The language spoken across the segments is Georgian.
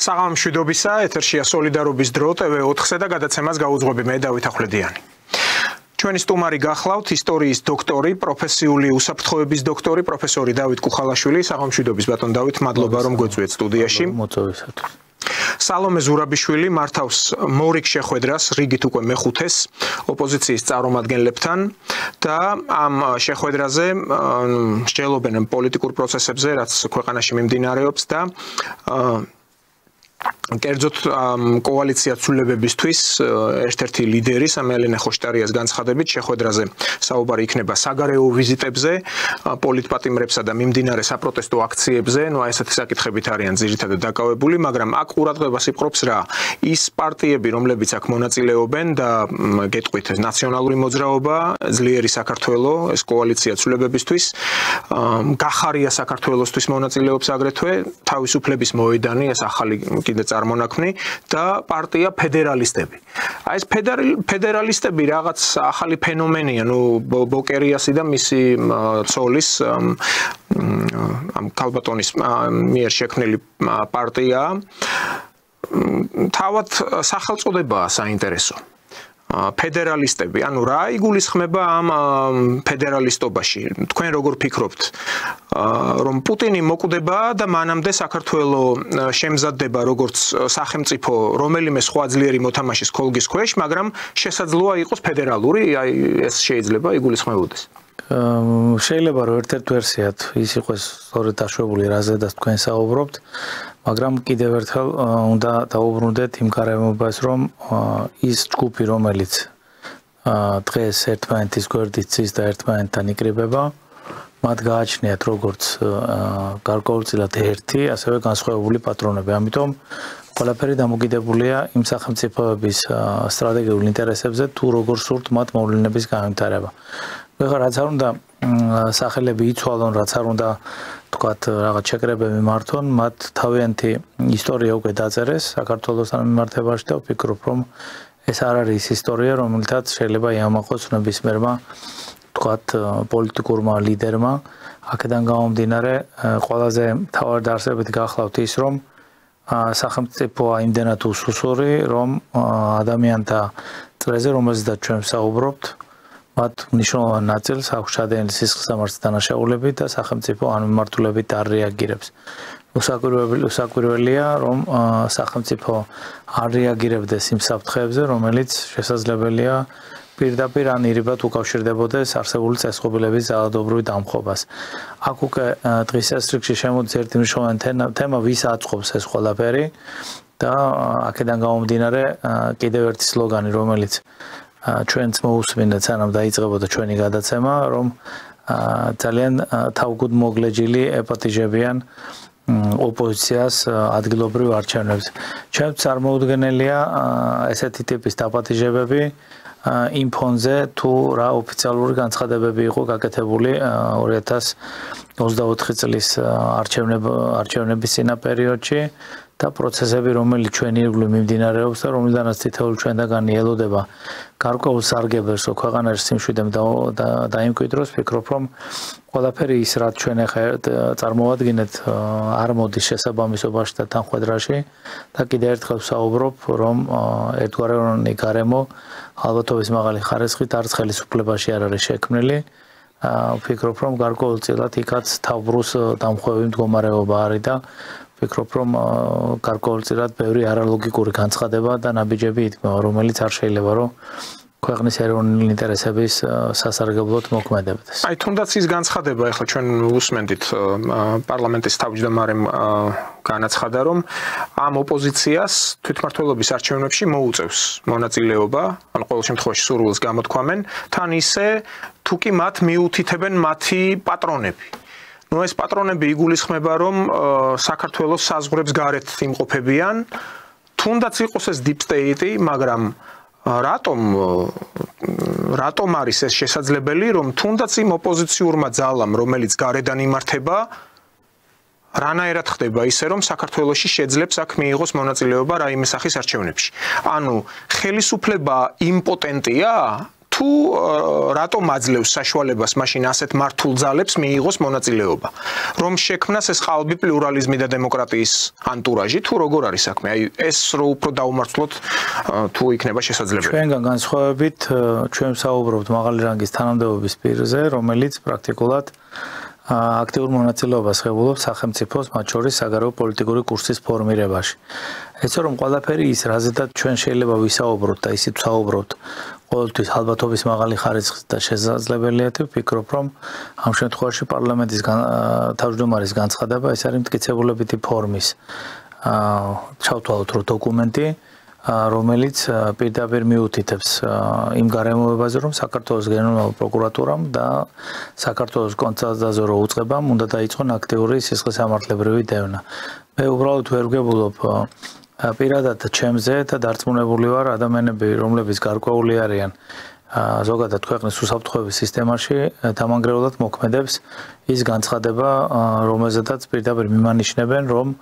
საღამო მშვიდობისა, ეთერშია სოლიდარობის დრო TV4-ზე და გადაცემას გაუძღვები მე დავით ახვლედიანი. ჩვენი სტუმარი გახლავთ ისტორიის დოქტორი, პროფესიული უსაფრთხოების დოქტორი, პროფესორი დავით კუხალაშვილი. საღამო მშვიდობის ბატონ დავით, მადლობა რომ გვეწვიეთ სტუდიაში. მოწვევისათვის. სალომე ზურაბიშვილი მართავს მორიგ შეხვედრას რიგით უკვე მეხუთეს ოპოზიციის წარმომადგენლებთან და ამ შეხვედრაზე მსჯელობენ პოლიტიკურ პროცესებზე, რაც ქვეყანაში მიმდინარეობს და კერძოდ კოალიცია ცვლილებებისთვის ერთ-ერთი ლიდერი სამელენე ხოშტარიას განცხადებით შეხვედრაზე საუბარი იქნება საგარეო ვიზიტებზე, პოლიტპატიმრებსა და მიმდინარე საპროტესტო აქციებზე, აი ესეთი საკითხებით არიან ძირითადად დაკავებული, მაგრამ აქ ყურადღებას იპყრობს რა ის პარტიები, რომლებიც აქ მონაწილეობენ და გეტყვით ნაციონალური მოძრაობა, ძლიერი საქართველო, ეს კოალიცია ცვლილებებისთვის, გახარია საქართველოსთვის მონაწილეობს აგრეთვე, თავისუფლების მოედანი, ეს ახალი კიდე წარმონაქმნი და პარტია ფედერალისტები. აი ეს ფედერალისტები რაღაც ახალი ფენომენია, ბოკერიასი და მისი ცოლის ამ ქალბატონის მიერ შექმნილი პარტია. თავად სახელწოდებაა საინტერესო. ფედერალისტები, ანუ რა იგულისხმება ამ ფედერალისტობაში? თქვენ როგორ ფიქრობთ, რომ პუტინი მოკვდება და მანამდე საქართველო შემზადდება როგორც სახელმწიფო რომელიმე სხვა ძლიერი მოთამაშის ქოლგის ქვეშ, მაგრამ შესაძლოა იყოს ფედერალური, აი ეს შეიძლება იგულისხმებოდეს? შეიძლება რომ ერთ-ერთ ვერსიად ის იყოს სწორედ დაშვებული, რაზედაც თქვენ საუბრობთ, მაგრამ კიდევ ერთხელ უნდა დაუბრუნდეთ იმ გარემოებას, რომ ის ჯგუფი, რომელიც დღეს ერთმანეთის გვერდით ცის და ერთმანეთთან იკრიბება, მათ გააჩნიათ როგორც გარკვეულწილად ერთი, ასევე განსხვავებული პატრონები. ამიტომ ყველაფერი დამოკიდებულია იმ სახელმწიფოების სტრატეგიულ ინტერესებზე, თუ როგორ სურთ მათ მოვლენების განვითარება. რაც არ უნდა სახელები იცვალონ, რაც არ უნდა თქვათ რაღაც შეკრებები მართონ, მათ თავიანთი ისტორია უკვე დაწერეს საქართველოსთან მიმართებაში და ვფიქრობ, რომ ეს არ არის ის ისტორია, რომელთაც შეიძლება იამაყოს ნებისმიერმა თქვათ პოლიტიკურმა ლიდერმა. აქედან გამომდინარე, ყველაზე მთავარი დაარსებით გახლავთ ის, რომ სახელმწიფოა იმდენად უსუსური, რომ ადამიანთა წრეზე, რომელზედაც ჩვენ ვსაუბრობთ, მათ მნიშვნელოვან ნაწილს აქვს ჩადენილი სისხლსამართლის დანაშაულები და სახელმწიფო ამ მიმართულებით არ რეაგირებს. უსაკვირველია, რომ სახელმწიფო არ რეაგირებდეს იმ საფრთხეებზე, რომელიც შესაძლებელია პირდაპირ ან ირიბად უკავშირდებოდეს არსებული წესწყობილების ძალადობრივ დამხობას. აქ უკვე დღის წესრიგში შემოდის ერთი მნიშვნელოვანი თემა, ვის აწყობს ეს ყველაფერი და აქედან გამომდინარე კიდევ ერთი სლოგანი, რომელიც ჩვენც მოусმინეთ სანამ დაიწყებოდა ჩვენი გადაცემა, რომ ძალიან თავგუდმოგლეჯილი ეპატიჟებიან ოპოზიციას ადგილობრივ არჩევნებზე. ჩვენც წარმოუდგენელია ესეთი ტიპის დაპატიჟებები იმ ფონზე, თუ რა ოფიციალური განცხადებები იყო გაკეთებული 2024 წლის არჩევნების წინა პერიოდში და პროცესები, რომელიც ჩვენი ირგვლივ მიმდინარეობს და რომელიდანაც თითოეული ჩვენთაგანი ელოდება გარკვეულ სარგებელს, რომ ქვეყანაში სიმშვიდემ დაიმკვიდროს, ვფიქრობ, რომ ყველაფერი ის, რაც ჩვენ ახლა წარმოვადგინეთ, არ მოდის შესაბამისობაში და თანხმედრაში და კიდევ ერთხელ ვსაუბრობ, რომ ერთგვაროვანი გარემო ალბათობის მაღალი ხარისხით არც ხელისუფლებაში არ არის შექმნილი. ვფიქრობ, რომ გარკვეულწილად იქაც თავბრუს დამხვევი მდგომარეობა არის და ვფიქრობ, რომ გარკვეულწილად ბევრი არალოგიკური განცხადება და ნაბიჯები იდგმება, რომელიც არ შეიძლება რომ ქვეყნის ეროვნული ინტერესების სასარგებლოდ მოქმედებდეს. აი თუნდაც ის განცხადება, ახლა ჩვენ უსმენდით პარლამენტის თავმჯდომარემ განაცხადა, რომ ამ ოპოზიციას თვითმმართველობის არჩევნებში მოუწევს მონაწილეობა, ან ყოველ შემთხვევაში სურვილს გამოთქვამენ, თან ისე თუ კი მათ მიუთითებენ მათი პატრონები. ეს პატრონები იგულისხმება, რომ საქართველოს საზღვრებს გარეთ იმყოფებიან, თუნდაც იყოს ეს deep state, მაგრამ რატომ არის ეს შესაძლებელი, რომ თუნდაც იმ ოპოზიციურმა ძალამ, რომელიც გარედან იმართება, რანაირად ხდება ისე, რომ საქართველოში შეძლებს აქ მიიღოს მონაწილეობა რაიმე სახის არჩევნებში. ანუ ხელისუფლება იმპოტენტია, თუ რატომ აძლევს საშუალებას მაშინ ასეთ მართულ ძალებს მიიღოს მონაწილეობა რომ შექმნას ეს ყალბი პლურალიზმი და დემოკრატიის ანტურაჟი თუ როგორ არის საქმე აი ეს რო უფრო დაუმართლოთ თუ იქნება შესაძლებელი ჩვენგან განსხვავებით ჩვენ საუბრობთ მაღალი რანგის თანამდებობის პირზე რომელიც პრაქტიკულად აქტიურ მონაწილეობას ღებულობს სახელმწიფოს მათ შორის საგარეო პოლიტიკური კურსის ფორმირებაში. ეცე რომ ყველაფერი ის რაზედაც ჩვენ შეიძლება ვისაუბროთ და ისიც ვსაუბროთ ყოველთვის ალბათობის მაღალი ხარისხის და შესაძლებელია თუ ვფიქრობ რომ ამ შემთხვევაში პარლამენტის თავმჯდომარის განცხადება ეს არის მტკიცებულებითი ფორმის ჩავთვალოთ რომ დოკუმენტი რომელიც პირდაპირ მიუთითებს იმ გარემოებაზე რომ საქართველოს გენერალურ პროკურატურამ და საქართველოს კონსტიტუციურ უწყებამ უნდა დაიწყონ აქტიური სისხლისამართლებრივი დევნა. მე უბრალოდ ვერ ვგებულობ პირადად ჩემზე და დარწმუნებული ვარ ადამიანები რომლებიც გარკვეული არიან ზოგადად ქვეყნის უსაფრთხოების სისტემაში დამანგრევლად მოქმედებს ის განცხადება რომელზედაც პირდაპირ მიმანიშნებენ რომ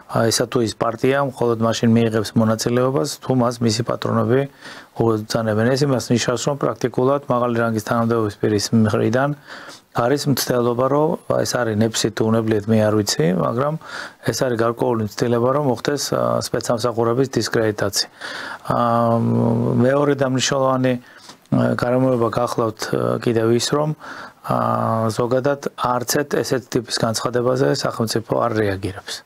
ესა თუ ის პარტია მხოლოდ მაშინ მიიღებს მონაწილეობას თუ მას მისი პატრონები უგზავნებენ ეს იმას ნიშნავს რომ პრაქტიკულად მაღალი რანგის თანამდებობის პირის მხრიდან არის მცდელობა რომ ეს არის ნეფსი თუ უნებლიეთ მე არ ვიცი მაგრამ ეს არის გარკვეული მცდელობა რომ მოხდეს სპეცსამსახურების დისკრედიტაცია მეორე და მნიშვნელოვანი გარემოება გახლავთ კიდევ ის რომ ზოგადად არცეთ ესეთ ტიპის განცხადებაზე სახელმწიფო არ რეაგირებს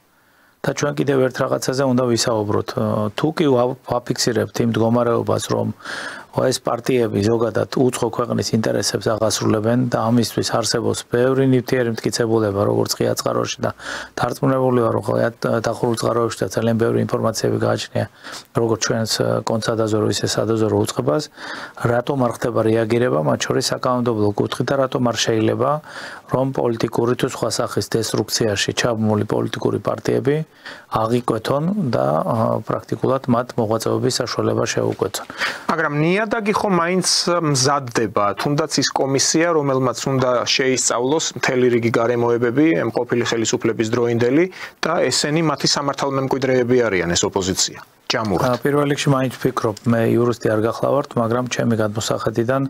და ჩვენ კიდევ ერთ რაღაცაზე უნდა ვისაუბროთ თუ კი ვაფიქსირებთ იმ მდგომარეობას რომ ეს პარტიები ზოგადად უცხო ქვეყნის ინტერესებს აღასრულებენ და ამისთვის არსებობს ბევრი ნივთიერი მტკიცებულება როგორც ღია წყაროში და დარწმუნებული ვარ რომ დახურულ წყაროში და ძალიან ბევრი ინფორმაციები გააჩნია როგორც ჩვენს კონსტიტუციურ ისე სადაზვერვო უწყებას რატომ არ ხდება რეაგირება მათ შორის საკანონმდებლო კუთხით და რატომ არ შეიძლება რომ პოლიტიკური თუ სხვა სახის დესტრუქციაში ჩაბმული პოლიტიკური პარტიები აღიკვეთონ და პრაქტიკულად მათ მოღვაწეობის საშუალება შეუკვეცონ მაგრამ ნიადაგი ხომ მაინც მზადდება თუნდაც ის კომისია რომელმაც უნდა შეისწავლოს მთელი რიგი გარემოებები ყოფილი ხელისუფლების დროინდელი და ესენი მათი სამართალმემკვიდრეები არიან ეს ოპოზიცია ჯამურად პირველ რიგში მაინც ვფიქრობ მე იურისტი არ გახლავართ მაგრამ ჩემი გადმოსახედიდან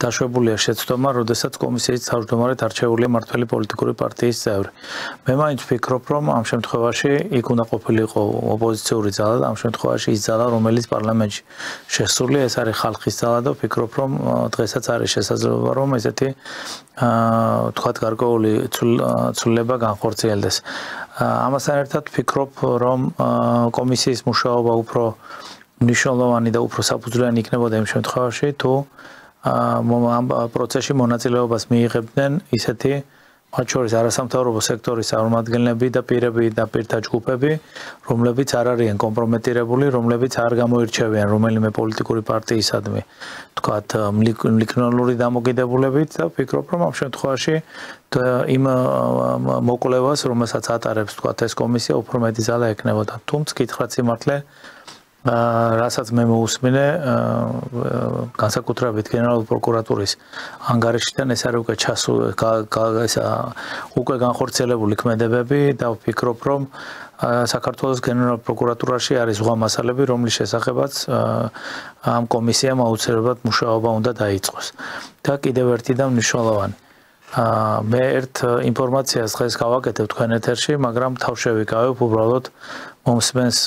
დაშვებულია შეცდომა როდესაც კომისიის თავმჯდომარედ არჩეულია მართველი პოლიტიკური პარტიის წევრი მე მაინც ვფიქრობ რომ ამ შემთხვევაში იქ უნდა ყოფილიყო ოპოზიციური ძალა და ამ შემთხვევაში ის ძალა რომელიც პარლამენტში შესულია ეს არის ხალხის ძალა და ვფიქრობ რომ დღესაც არის შესაძლებლობა რომ ესეთი თქვათ გარკვეული ცვლილება განხორციელდეს ამასთან ერთად ვფიქრობ რომ კომისიის მუშაობა უფრო მნიშვნელოვანი და უფრო საფუძვლიანი იქნებოდა იმ შემთხვევაში თუ ამ პროცესში მონაწილეობას მიიღებდნენ ისეთი მათ შორის არასამთავრობო სექტორის წარმომადგენლები და პირები და პირთა ჯგუფები რომლებიც არ არიან კომპრომეტირებული რომლებიც არ გამოირჩევიან რომელიმე პოლიტიკური პარტიისადმი თქვათ მლიქნოლური დამოკიდებულებით და ვფიქრობ რომ ამ შემთხვევაში იმ მოკვლევას რომელსაც ატარებს თქვათ ეს კომისია უფრო მეტი ძალა ექნებოდა თუმცა გითხრათ სიმართლე რასაც მე მოусმინე განსაკუთრებით გენერალური პროკურატურის ანგარიშიდან ეს არის უკვე განხორციელებული ქმედებები და ვფიქრობ რომ საქართველოს გენერალურ პროკურატურაში არის ზღვა მასალები რომლის შესახებაც ამ კომისიამ აუცილებლად მუშაობა უნდა დაიწყოს და კიდევ ერთი და მნიშვნელოვანი მე ერთ ინფორმაციას დღეს გავაკეთებ თქვენ ეთერში მაგრამ თავშევიკავებ უბრალოდ მომსმენს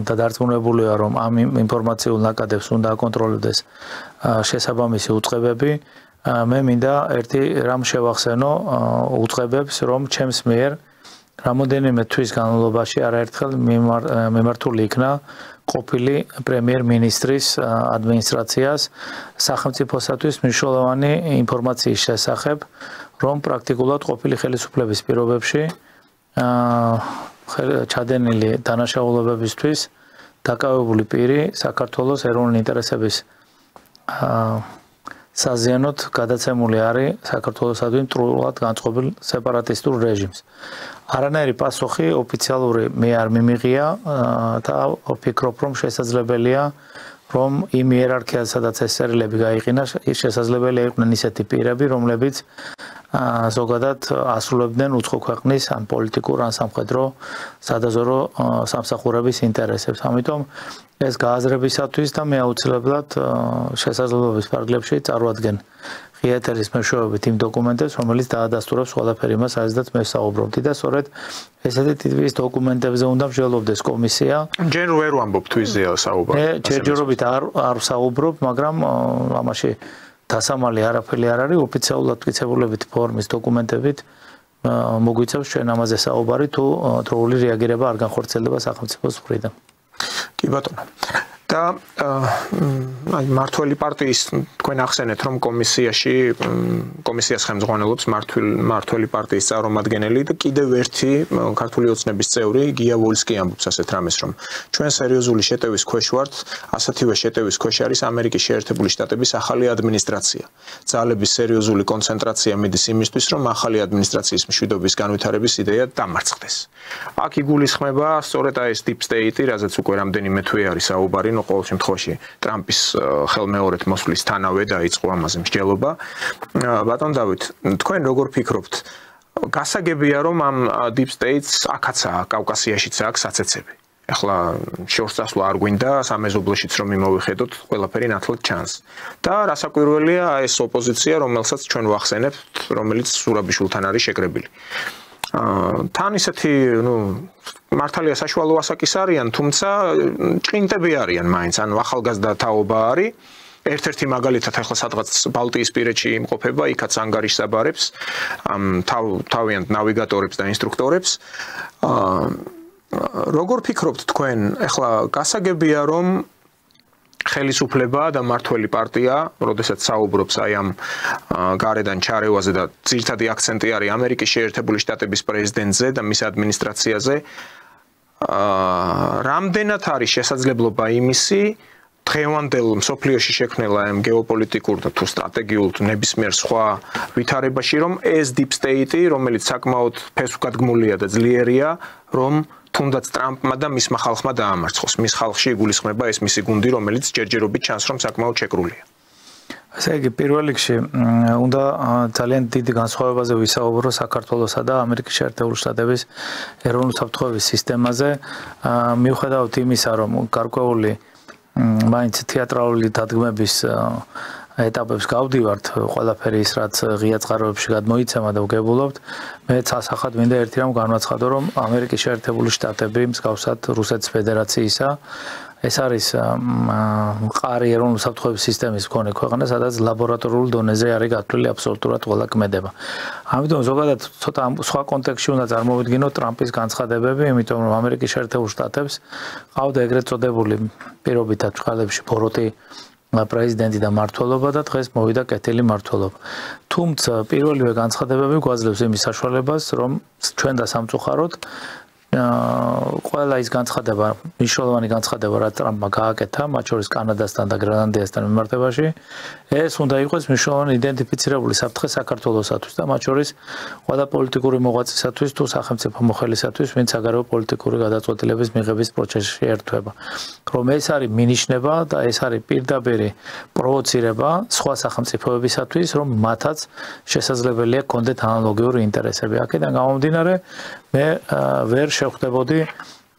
და დარწმუნებული ვარ რომ ამ ინფორმაციულ ნაკადებს უნდა აკონტროლებდეს შესაბამისი უწყებები მე მინდა ერთი რამ შევახსენო უწყებებს რომ ჩემს მიერ რამოდენიმე თვის განმავლობაში არაერთხელ მიმართული იქნა ყოფილი პრემიერ-მინისტრის ადმინისტრაციას სახელმწიფოსათვის მნიშვნელოვანი ინფორმაციის შესახებ რომ პრაქტიკულად ყოფილი ხელისუფლების პირობებში ჩადენილი დანაშაულებებისთვის დაკავებული პირი საქართველოს ეროვნული ინტერესების საზიანოდ გადაცემული არის საქართველოსადმი მტრულად განწყობილ სეპარატისტურ რეჟიმს. არანაირი პასუხი ოფიციალური მე არ მიმიღია და ვფიქრობ რომ შესაძლებელია რომ იმ იერარქიას სადაც ეს წერილები გაიყინა შესაძლებელია იყვნენ ისეთი პირები რომლებიც ზოგადად ასრულებდნენ უცხო ქვეყნის ან პოლიტიკურ ან სამხედრო სადაზვერვო სამსახურების ინტერესებს. ამიტომ ეს გააზრებისათვის და მე აუცილებლად შესაძლებლობის ფარგლებში წარვადგენ ღია ეთერის მეშვეობით იმ დოკუმენტებს, რომელიც დაადასტურებს ყველაფერი იმას, რაზეც მე ვსაუბრობდი და სწორედ ესეთი ტიპის დოკუმენტებზე უნდა მსჯელობდეს კომისია. ჯერ ვერ ვამბობ თუ ისეა საუბარი. ჯერჯერობით არ ვსაუბრობ, მაგრამ ამაში დასამალი არაფერი არ არის, ოფიციალურად მტკიცებულებით ფორმის დოკუმენტებით მოგვიწევს ჩვენ ამაზე საუბარი თუ დროული რეაგირება არ განხორციელდება სახელმწიფოს მხრიდან. კი ბატონო. და აი მართველი პარტიის თქვენ ახსენეთ რომ კომისიას ხელმძღვანელობს მართველი პარტიის წარმომადგენელი და კიდევ ერთი ქართული ოცნების წევრი გია ვოლსკი ამბობს ასეთ რამეს რომ ჩვენ სერიოზული შეტევის ქვეშ ვართ, ასეთივე შეტევის ქვეშ არის ამერიკის შეერთებული შტატების ახალი ადმინისტრაცია. ძალების სერიოზული კონცენტრაცია მიდის იმისთვის რომ ახალი ადმინისტრაციის მშვიდობის განვითარების იდეა დამარცხდეს. აქ იგულისხმება სწორედ ეს deep state-ი, რაზეც უკვე რამდენიმე თვე არის საუბარი ყოველ შემთხვევაში ტრამპის ხელმეორედ მოსვლის თანავე დაიწყო ამაზე მსჯელობა. ბატონ დავით, თქვენ როგორ ფიქრობთ, გასაგებია რომ ამ deep states აქაცაა, კავკასიაშიც აქვს საცეცები. ახლა შორს წასვლა არ გვინდა, სამეზობლოშიც რომ იმოვიხედოთ, ყველაფერი ნათლად ჩანს. და რასაკვირველია ეს ოპოზიცია, რომელსაც ჩვენ ვახსენებთ, რომელიც სურაბიშვილთან არის შეკრებილი. თან ისეთი, მართალია საშუალო ასაკის არიან, თუმცა ჭყინტები არიან მაინც, ანუ ახალგაზრდა თაობა არის. ერთ-ერთი მაგალითად ახლა სადღაც ბალტიისპირეთში იმყოფება, იქაც ანგარიშს აბარებს, თავიანთ ნავიგატორებს და ინსტრუქტორებს. როგორ ფიქრობთ თქვენ, ახლა გასაგებია რომ ხელისუფლება და მართველი პარტია, როდესაც საუბრობს აი ამ გარედან ჩარევაზე და ძირითადი აქცენტი არის ამერიკის შეერთებული შტატების პრეზიდენტზე და მის ადმინისტრაციაზე, რამდენად არის შესაძლებლობა იმისი დღევანდელ მსოფლიოში შექმნილ ამ გეოპოლიტიკურ და თუ სტრატეგიულ თუ ნებისმიერ სხვა ვითარებაში რომ ეს deep state-ი, რომელიც საკმაოდ ფესვგადგმულია და ძლიერია, რომ თუნდაც ტრამპმა და მისმა ხალხმა დაამარცხოს. მის ხალხში იგულისხმება ეს მისი გუნდი, რომელიც ჯერჯერობით ჩანს რომ საკმაოდ შეკრულია. ასე იგი პირველ რიგში უნდა ძალიან დიდი განსხვავებაზე ვისაუბრო საქართველოსა და ამერიკის შეერთებული შტატების ეროვნულ საფრთხეების სისტემაზე. მიუხედავად იმისა, რომ გარკვეული მაინც თეატრალური დადგმების ეტაპებს გავდივართ, ყველაფერი ის რაც ღია წყაროებში გადმოიცემა და ვგებულობთ, მეც ასახად მინდა ერთი რამ განვაცხადო, რომ ამერიკის შეერთებული შტატები მსგავსად რუსეთის ფედერაციისა ეს არის მყარი ეროვნული საფრთხეების სისტემის მქონე ქვეყანა, სადაც ლაბორატორიულ დონეზე არის გათვლილი აბსოლუტურად ყველა ქმედება. ამიტომ ზოგადად ცოტა სხვა კონტექსტში უნდა წარმოვიდგინოთ ტრამპის განცხადებები, იმიტომ რომ ამერიკის შეერთებულ შტატებს ყავდა ეგრეთ წოდებული პირობითად წყალებში ბოროტი პრეზიდენტი და მმართველობა და დღეს მოვიდა კეთილი მმართველობა. თუმცა პირველივე განცხადებები გვაძლევს იმის საშუალებას, რომ ჩვენ და სამწუხაროდ ყველა ის განცხადება, მნიშვნელოვანი განცხადება, რაც ტრამპმა გააკეთა, მათ შორის კანადასთან და გრენლანდიასთან მიმართებაში, ეს უნდა იყოს მნიშვნელოვანი იდენტიფიცირებული საფრთხე საქართველოსათვის და მათ შორის ყველა პოლიტიკური მოღვაწისათვის თუ სახელმწიფო მოხელისათვის, ვინც საგარეო პოლიტიკური გადაწყვეტილების მიღების პროცესში ერთვება. რომ ეს არის მინიშნება და ეს არის პირდაპირი პროვოცირება სხვა სახელმწიფოებისათვის, რომ მათაც შესაძლებელია კონდეთ ანალოგიური ინტერესები. აქედან გამომდინარე, მე ვერ შევხვდებოდი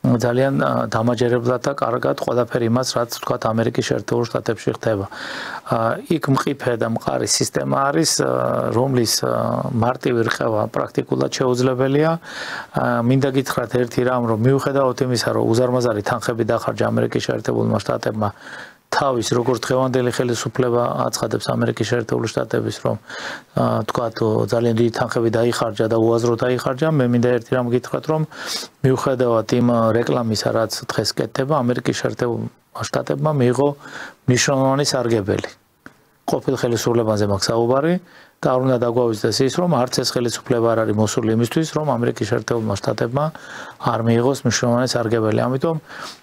ძალიან დამაჯერებლად და კარგად ყველაფერი იმას, რაც თქვათ ამერიკის შეერთებულ შტატებში ხდება. იქ მყიფე და მყარი სისტემა არის, რომლის მარტივი რყევა პრაქტიკულად შეუძლებელია. მინდა გითხრათ ერთი რამ, რომ მიუხედავად იმისა, რომ უზარმაზარი თანხები დახარჯა ამერიკის შეერთებულმა შტატებმა თავის როგორც დღევანდელი ხელისუფლება აცხადებს ამერიკის შეერთებული შტატების, რომ თქვათ ძალიან დიდი თანხები დაიხარჯა და უაზრო დაიხარჯა, მე მინდა ერთი რამ გითხრათ, რომ მიუხედავად იმ რეკლამისა, რაც დღეს კეთდება, ამერიკის შეერთებულ შტატებმა მიიღო მნიშვნელოვანი სარგებელი. ყოფილ ხელისუფლებაზე მაქვს საუბარი და არ უნდა დაგვავიწყდეს ის, რომ არც ეს ხელისუფლება არ არის მოსული იმისთვის, რომ ამერიკის შეერთებულმა შტატებმა არ მიიღოს მნიშვნელოვანი სარგებელი. ამიტომ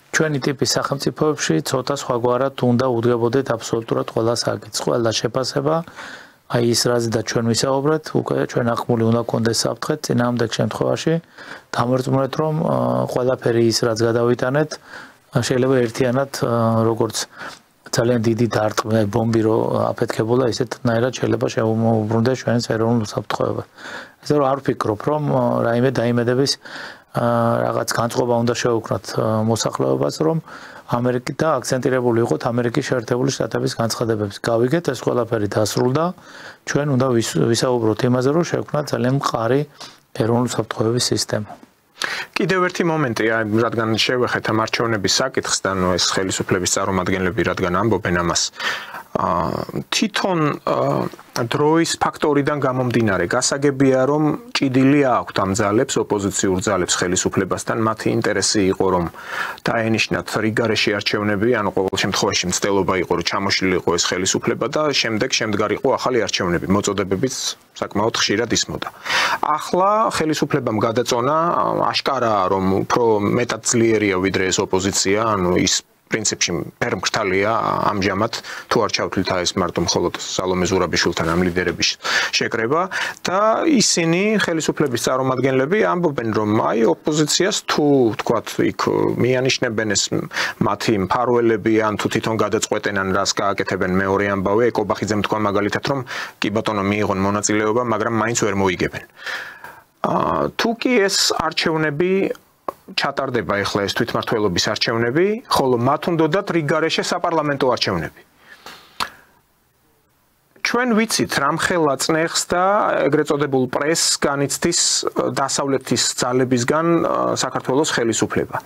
ჩვენი ტიპის სახელმწიფოებში ცოტა სხვაგვარად უნდა უდგებოდეთ აბსოლუტურად ყველა საკითხს, ყველა შეფასება. აი ის რაზეც ჩვენ ვისაუბრეთ, უკვე ჩვენ ახმული უნდა გქონდეს საფრთხე წინააღმდეგ შემთხვევაში. დამერწმუნეთ, რომ ყველაფერი ის რაც გადავიტანეთ, შეიძლება ერთიანად როგორც ძალიან დიდი დარტყმა ბომბი რო აფეთქებოდა ისეთნაირად შეიძლება შეუბრუნდეს ჩვენს ეროვნულ უსაფრთხოებას. ესე რომ არ ვფიქრობ რომ რაიმე დაიმედების რაღაც განწყობა უნდა შეუქმნათ მოსახლეობას რომ ამერიკა და აქცენტირებული იყოთ ამერიკის შეერთებული შტატების განცხადებებს. გავიგეთ ეს ყველაფერი დასრულდა ჩვენ უნდა ვისაუბროთ იმაზე რომ შევქმნათ ძალიან მყარი ეროვნული უსაფრთხოების სისტემა. კიდევ ერთი მომენტი, რადგან შევეხეთ ამ არჩევნების საკითხს და ეს ხელისუფლების წარმომადგენლები რადგან ამბობენ ამას, თვითონ დროის ფაქტორიდან გამომდინარე, გასაგებია რომ ჭიდილი აქვთ ამ ძალებს, ოპოზიციურ ძალებს ხელისუფლებასთან, მათი ინტერესი იყო რომ დაენიშნათ რიგარეში არჩევნები, ანუ ყოველ შემთხვევაში მცდელობა იყო რომ ჩამოშლილიყო ეს ხელისუფლება და შემდეგ შემდგარიყო ახალი არჩევნები, მოწოდებებიც საკმაოდ ხშირად ისმოდა. ახლა ხელისუფლებამ გადაწონა აშკარაა რომ უფრო მეტად ძლიერია ვიდრე ეს ოპოზიცია, ანუ ის პრინციპში ფერმკრთალია ამჟამად თუ არ ჩავთვლით ეს მარტო მხოლოდ სალომე ზურაბიშვილთან ამ ლიდერების შეკრება და ისინი ხელისუფლების წარმომადგენლები ამბობენ რომ აი ოპოზიციას თუ თქვათ იქ მიანიშნებენ ეს მათი მფარველები ან თუ თვითონ გადაწყვეტენ ან რას გააკეთებენ მეორე ამბავი ეკობახიძემ თქვა მაგალითად რომ კი ბატონო მიიღონ მონაწილეობა მაგრამ მაინც ვერ მოიგებენ თუ კი ეს არჩევნები ჩატარდება ახლა ეს თვითმმართველობის არჩევნები, ხოლო მათ უნდათ რიგარეშე საპარლამენტო არჩევნები. ჩვენ ვიცით რამხელა წნეხს და ეგრეთ წოდებულ პრესს განიცდის დასავლეთის ძალებისგან საქართველოს ხელისუფლება.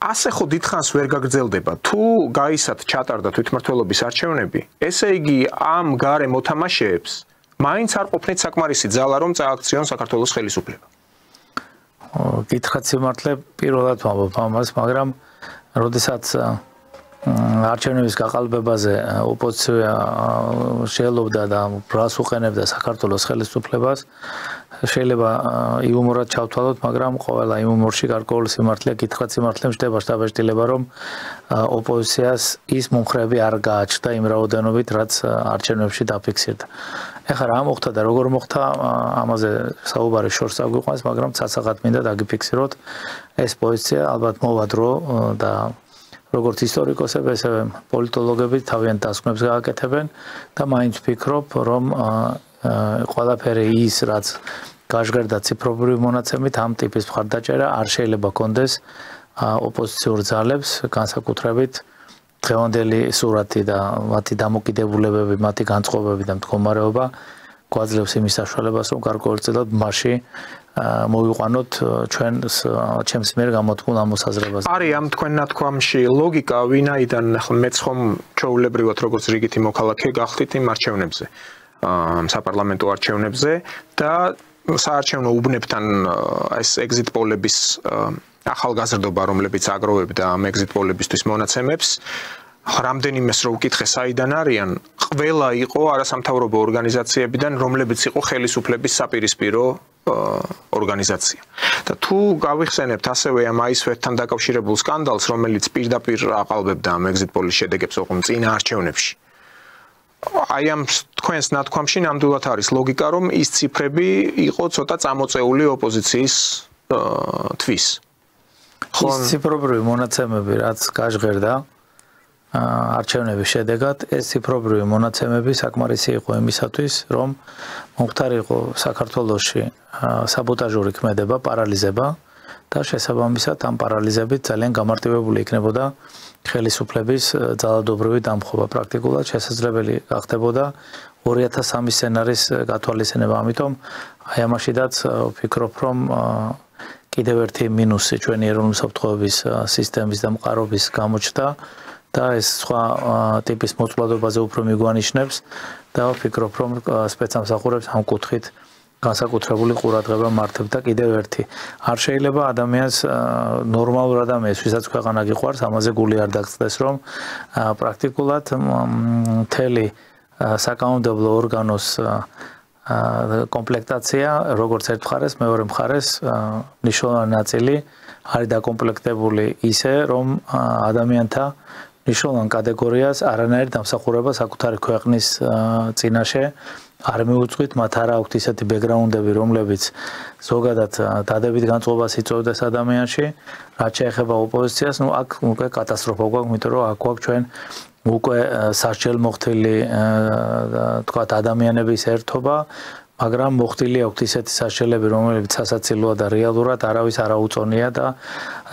ასე ხო დიდხანს ვერ გაგრძელდება. თუ გაისად ჩატარდა თვითმმართველობის არჩევნები, ესე იგი ამ გარე მოთამაშეებს მაინც არ ყოფნით საკმარისი ძალა რომ წააქციონ საქართველოს ხელისუფლება. გითხრათ სიმართლე პირველად ვამბობ ამას, მაგრამ როდესაც არჩევნების გაყალბებაზე ოპოზიცია შეელობდა და ბრალს უყენებდა საქართველოს ხელისუფლებას, შეიძლება იუმორად ჩავთვალოთ, მაგრამ ყველა იუმორში გარკვეული სიმართლე, გითხრათ სიმართლე მждება შთაბეჭდილება, რომ ოპოზიციას ის მომხრეები არ გააჩნდა იმ რაოდენობით, რაც არჩევნებში დაფიქსირდა. ეხლა რა მოხდა და როგორ მოხდა, ამაზე საუბარი შორს აგვიყვანს, მაგრამ ცაცაღად მინდა დაგიფიქსიროთ, ეს პოზიცია ალბათ მოვა დრო და როგორც ისტორიკოსები, ასევე პოლიტოლოგები თავიანთ დასკვნებს გააკეთებენ და მაინც ვფიქრობ, რომ ყველაფერი ის, რაც გაჟღერდა ციფრობრივი მონაცემით, ამ ტიპის მხარდაჭერა არ შეიძლება კონდეს ოპოზიციურ ძალებს, განსაკუთრებით დღევანდელი სურათი და მათი დამოკიდებულებები, მათი განწყობები და მდგომარეობა გვაძლევს იმის საშუალებას, რომ გარკვეულწილად მასში მოვიყვანოთ ჩემს მიერ გამოთქმულ ამ მოსაზრებას. არის ამ თქვენ ნათქვამში ლოგიკა, ვინაიდან მეც ხომ ჩვეულებრივად როგორც რიგითი მოქალაქე გახდით იმ არჩევნებზე, საპარლამენტო არჩევნებზე და საარჩევნო უბნებთან ეს exit poll-ების ახალგაზრდობა, რომლებიც აგროვებდა ამ exit poll-ებისთვის მონაცემებს, რამდენიმეს რო ვკითხე საიდან არიან, ყველა იყო არასამთავრობო ორგანიზაციებიდან, რომლებიც იყო ხელისუფლების საპირისპირო ორგანიზაცია. და თუ გავიხსენებთ ასევე ამ აისვერთან დაკავშირებულ სკანდალს, რომელიც პირდაპირ აყალბებდა ამ exit poll-ის შედეგებს ოღონდ წინა არჩევნებში. აი ამ თქვენს ნათქვამში ნამდვილად არის ლოგიკა, რომ ის ციფრები იყო ცოტა წამოწეული ოპოზიციის თვის. ის ციფრობრივი მონაცემები, რაც გაჟღერდა არჩევნების შედეგად, ეს ციფრობრივი მონაცემები საკმარისი იყო იმისათვის, რომ მომხდარიყო საქართველოში საბოტაჟური ქმედება, პარალიზება და შესაბამისად ამ პარალიზებით ძალიან გამარტივებული იქნებოდა ხელისუფლების ძალადობრივი დამხობა. პრაქტიკულად შესაძლებელი გახდებოდა 2003 სცენარის გათვალისწინება. ამიტომ აი ამაშიდაც ვფიქრობ, რომ კიდევ ერთი მინუსი ჩვენი ეროვნული უსაფრთხოების სისტემის და მყარობის გამოჩნდა და ეს სხვა ტიპის მოწყვლადობაზე უფრო მიგვანიშნებს და ვფიქრობ, რომ სპეცსამსახურებს ამ კუთხით განსაკუთრებული ყურადღება მართებდა. კიდევ ერთი, არ შეიძლება ადამიანს ნორმალურ ადამიანს, ვისაც ქვეყანა გიყვარს, ამაზე გული არ დაგწდეს, რომ პრაქტიკულად მთელი საკანონმდებლო ორგანოს კომპლექტაცია, როგორც ერთ მხარეს, მეორე მხარეს მნიშვნელოვანი ნაწილი არის დაკომპლექტებული ისე, რომ ადამიანთა მნიშვნელოვან კატეგორიას არანაირ დამსახურებას საკუთარი ქვეყნის წინაშე არ მიუძღვით, მათ არ აქვთ ისეთი ბექგრაუნდები, რომლებიც ზოგადად დადებით განწყობას იწვევდეს ადამიანში, რაც შეეხება ოპოზიციას, აქ უკვე კატასტროფა გვაქვს, იმიტომ რომ აქ გვაქვს ჩვენ უკვე სასჯელ მოხდილი თქვათ ადამიანების ერთობა მაგრამ მოხდილი აქვს ისეთი სასჯელები რომლებიც სასაცილოა და რეალურად არავის არ აუწონია და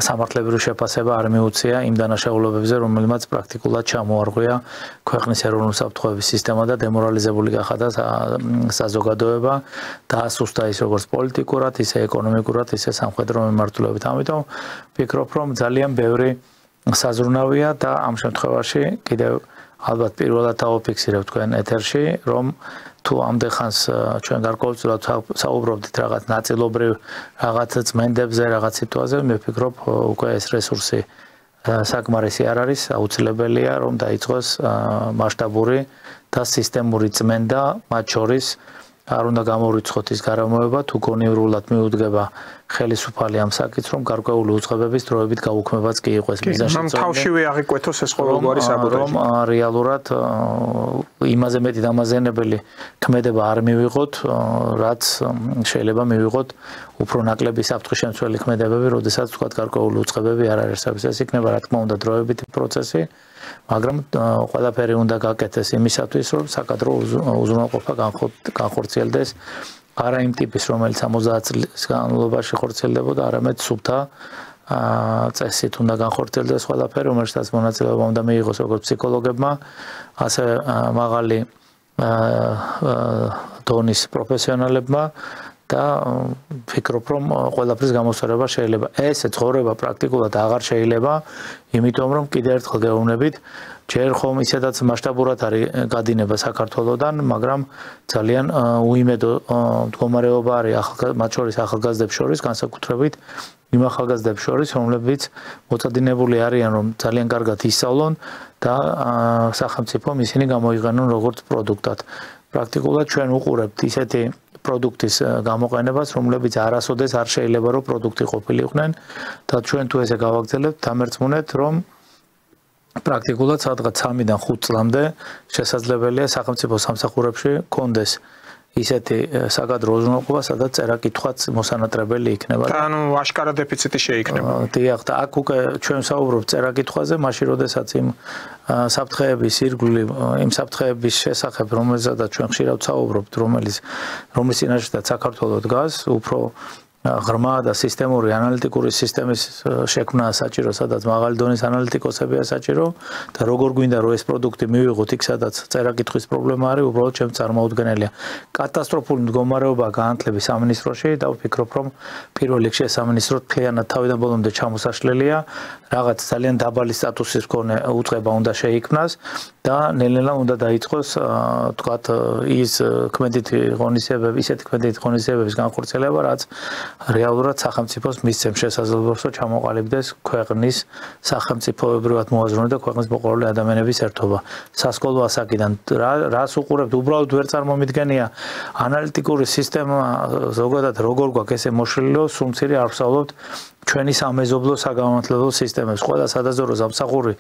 სამართლებრივი შეფასება არ მიუწია იმ დანაშაულებებზე რომელმაც პრაქტიკულად ჩამოარღვია ქვეყნის ეროვნული საფრთხეების სისტემა და დემორალიზებული გახადა საზოგადოება და ასუსტა ის როგორც პოლიტიკურად ისე ეკონომიკურად ისე სამხედრო მიმართულებით ამიტომ ვფიქრობ რომ ძალიან ბევრი საზრუნავია და ამ შემთხვევაში კიდევ ალბათ პირველად დავაფიქსირებ თქვენ ეთერში რომ თუ ამდენხანს ჩვენ გარკვეულწილად საუბრობდით რაღაც ნაწილობრივ რაღაც წმენდებზე რაღაც სიტუაციაზე მე ვფიქრობ უკვე ეს რესურსი საკმარისი არ არის აუცილებელია რომ დაიწყოს მასშტაბური და სისტემური წმენდა მათ შორის არ უნდა გამორიცხოთ ის გარემოება თუ გონივრულად მიუდგება ხელისუფალი ამ საკითხს რომ გარკვეული უწყებების დროებით გაუქმებაც კი იყოს მიზანშეწონილი. თავშივე აღიკვეთოს ეს ყოველგვარი საბოტაჟი. რომ რეალურად იმაზე მეტი დამაზიანებელი ქმედება არ მივიღოთ, რაც შეიძლება მივიღოთ უფრო ნაკლები საფრთხის შემცველი ქმედებები, როდესაც თქვა გარკვეული უწყებები არ არისებს. ეს იქნება რა თქმა უნდა დროებითი პროცესი, მაგრამ ყველაფერი უნდა გაკეთდეს იმისათვის, რომ საკადრო უზრუნველყოფა განხორციელდეს არა იმ ტიპის, რომელიც 50 წლის განმავლობაში ხორციელდებოდა, არამედ სუფთა წესით უნდა განხორციელდეს ყველაფერი, რომელშიც მონაწილეობა უნდა მიიღოს როგორც ფსიქოლოგებმა, ასე მაღალი დონის პროფესიონალებმა და ვფიქრობ, რომ ყველაფრის გამოსწორება შეიძლება. ეს ცხოვრება პრაქტიკულად აღარ შეიძლება, იმიტომ რომ კიდევ ერთხელ გეუბნებით ჯერ ხომ ისედაც მასშტაბურად არის გადინება საქართველოსთან, მაგრამ ძალიან უიმედო მდგომარეობა არის მათ შორის ახალგაზრდებს შორის, განსაკუთრებით იმ ახალგაზრდებს შორის, რომლებიც მოწადინებული არიან, რომ ძალიან კარგად ისწავლონ და სახელმწიფომ ისინი გამოიყენონ როგორც პროდუქტად. პრაქტიკულად ჩვენ უყურებთ ისეთი პროდუქტის გამოყენებას, რომლებიც არასოდეს არ შეიძლება რომ პროდუქტი ყოფილიყვნენ და ჩვენ თუ ესე გავაგრძელებთ, დამერწმუნეთ, რომ პრაქტიკულად სადღაც 3-დან 5 წლამდე შესაძლებელია სახელმწიფო სამსახურებში კონდეს ისეთი საკადრო უზრუნველყოფა, სადაც წერა-კითხვაც მოსანატრებელი იქნება. და ანუ აშკარა დეფიციტი შეიქნება. დიახ, და აქ უკვე ჩვენ ვსაუბრობთ წერა-კითხვაზე, მაშინ როდესაც იმ საფრთხეების ირგვლივ, იმ საფრთხეების შესახებ, რომელზედაც ჩვენ ხშირად ვსაუბრობთ, რომლის წინაშეც საქართველოს დგას, უფრო ღრმა და სისტემური ანალიტიკური სისტემის შექმნა საჭირო, სადაც მაღალი დონის ანალიტიკოსებია საჭირო და როგორ გვინდა რომ ეს პროდუქტი მივიღოთ იქ, სადაც წერა-კითხვის პრობლემა არის, უბრალოდ ჩემს წარმოუდგენელია. კატასტროფული მდგომარეობა გაანთლების სამინისტროში და ვფიქრობ, რომ პირველ რიგში სამინისტრო მთლიანად თავიდან ბოლომდე ჩამოსაშლელია, რაღაც ძალიან დაბალი სტატუსის მქონე უწყება უნდა შეიქმნას და ნელ-ნელა უნდა დაიწყოს თქვათ ის ქმედითი ღონისძიებები, ისეთი ქმედითი ღონისძიებების განხორციელება, რაც რეალურად სახელმწიფოს მისცემს შესაძლებლობას, რომ ჩამოყალიბდეს ქვეყნის სახელმწიფოებრივად მოაზროვნე და ქვეყნის მოყვარული ადამიანების ერთობა. სასკოლო ასაკიდან რას უყურებთ, უბრალოდ ვერ წარმომიდგენია ანალიტიკური სისტემა ზოგადად როგორ გვაქვს ესე მოშლილო, სულ მცირე არ ვსწავლობთ ჩვენი სამეზობლო საგანმანათლებლო სისტემებს. ყველა სადაზვერვო სამსახური,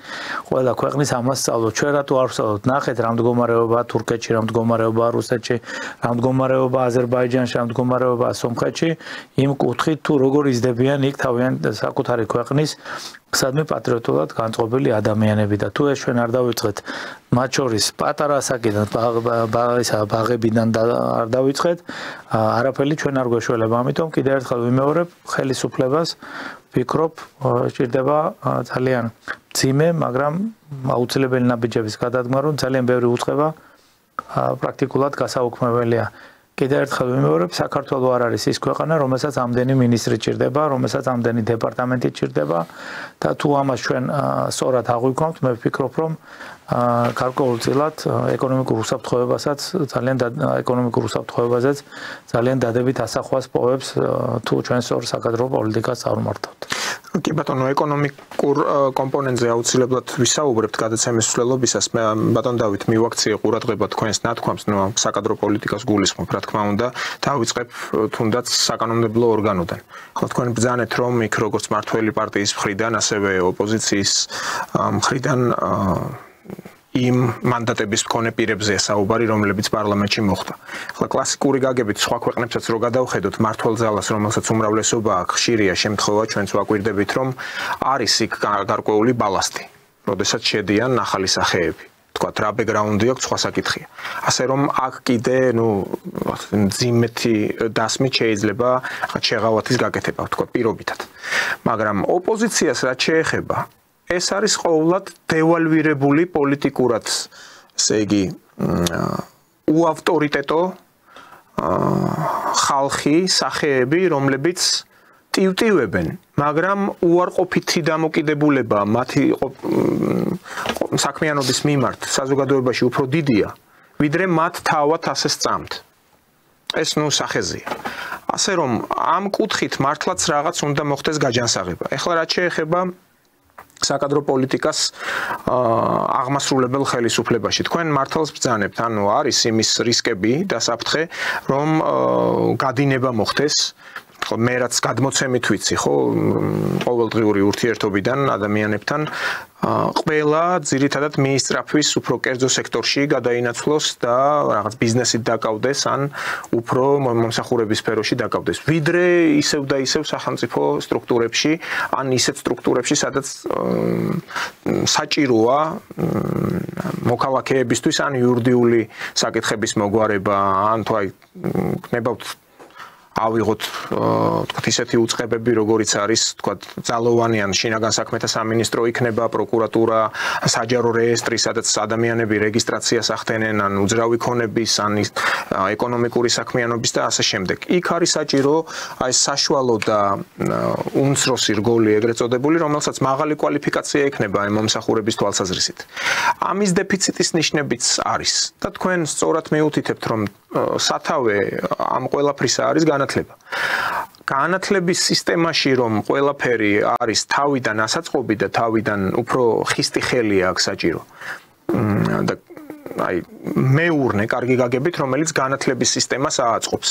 ყველა ქვეყნის ამას სწავლობ. ჩვენ რატო არ ვსწავლობთ? ნახეთ რა მდგომარეობაა თურქეთში, რა მდგომარეობაა რუსეთში, რა მდგომარეობაა აზერბაიჯანში, რა მდგომარეობაა სომხეთში, იმ კუთხით თუ როგორ იზრდებიან იქ თავიანთ საკუთარი ქვეყნის სადმე პატრიოტულად განწყობილი ადამიანები და თუ ეს ჩვენ არ დავიწყეთ მათ შორის პატარა ასაკიდან ბაღებიდან არ დავიწყეთ, არაფერი ჩვენ არ გვეშველება. ამიტომ კიდევ ერთხელ ვიმეორებ ხელისუფლებას, ვფიქრობ, ჭირდება ძალიან მძიმე, მაგრამ აუცილებელი ნაბიჯების გადადგმა, რომ ძალიან ბევრი უწყება პრაქტიკულად გასაუქმებელია. კიდევ ერთხელ ვიმეორებ, საქართველოს არ არის ის ქვეყანა, რომელსაც ამდენი მინისტრი ჭირდება, რომელსაც ამდენი დეპარტამენტი ჭირდება და თუ ამას ჩვენ სწორად აღვიქვამთ, მე ვფიქრობ, რომ გარკვეულწილად ეკონომიკურ უსაფრთხოებასაც ძალიან დადებით ასახვას პოვებს თუ ჩვენ სწორ საკადრო პოლიტიკას წარმართავთ. კი ბატონო, ეკონომიკურ კომპონენტზე აუცილებლად ვისაუბრებთ გადაცემის მსვლელობისას. მე ბატონ დავით მივაქციე ყურადღება თქვენს ნათქვამს, საკადრო პოლიტიკას გულისხმობ, რა თქმა უნდა, დავიწყებ თუნდაც საკანონმდებლო ორგანოდან. ხო, თქვენ ბრძანეთ, რომ იქ როგორც მართველი პარტიის მხრიდან, ასევე ოპოზიციის მხრიდან იმ მანდატების მქონე პირებზეა საუბარი, რომლებიც პარლამენტში მოხდა. ახლა კლასიკური გაგებით სხვა ქვეყნებსაც რო გადავხედოთ მართლ ძალას, რომელსაც უმრავლესობა აქვს, ხშირია შემთხვევა ჩვენც ვაკვირდებით, რომ არის იქ გარკვეული ბალასტი. როდესაც შედიან ახალი სახეები. თქვათ რა ბექგრაუნდი აქვს სხვა საკითხია. ასე რომ აქ კიდე ძიმეთი დასმით შეიძლება შეღავათის გაკეთება, თქვათ პირობითად. მაგრამ ოპოზიციას რაც შეეხება, ეს არის ყოველად დევალვირებული პოლიტიკურად, ესე იგი, უავტორიტეტო ხალხი, სახეები, რომლებიც ტივტივებენ, მაგრამ უარყოფითი დამოკიდებულება მათი საქმიანობის მიმართ საზოგადოებაში უფრო დიდია, ვიდრე მათ თავად ასე სწამთ. ეს სახეზეა. ასე რომ ამ კუთხით მართლაც რაღაც უნდა მოხდეს გაჯანსაღება. ეხლა რაც შეეხება საკადრო პოლიტიკას აღმასრულებელ ხელისუფლებაში. თქვენ მართლაც ბრძანებთ, არის იმის რისკები და საფრთხე, რომ გადინება მოხდეს. მე რაც გადმოცემით ვიცი, ხო, ყოველდღიური ურთიერთობიდან ადამიანებთან ყველა ძირითადად მიისწრაფვის უფრო კერძო სექტორში გადაინაცვლოს და რაღაც ბიზნესით დაკავდეს ან უფრო მომსახურების სფეროში დაკავდეს. ვიდრე ისევ და ისევ სახელმწიფო სტრუქტურებში, ან ისეთ სტრუქტურებში, სადაც საჭიროა მოქალაქეებისთვის ან იურიდიული საკითხების მოგვარება, ან თუ გნებავთ ავიღოთ თქვათ ისეთი უწყებები, როგორიც არის თქვათ ძალოვანი ან შინაგან საქმეთა სამინისტრო იქნება, პროკურატურა, საჯარო რეესტრი, სადაც ადამიანები რეგისტრაციას ახდენენ, ან უძრავი ქონების, ან ეკონომიკური საქმიანობის და ასე შემდეგ. იქ არის საჭირო აი საშუალო და უმცროსი რგოლი ეგრეთ წოდებული, რომელსაც მაღალი კვალიფიკაცია ექნება აი მომსახურების თვალსაზრისით. ამის დეფიციტის ნიშნებიც არის და თქვენ სწორად მიუთითებთ, რომ სათავე ამ ყველაფრისა არის განათლება. განათლების სისტემაში რომ ყველაფერი არის თავიდან ასაწყობი და თავიდან უფრო ხისტი ხელი აქვს საჭირო. და აი მეურნე კარგი გაგებით, რომელიც განათლების სისტემას ააწყობს.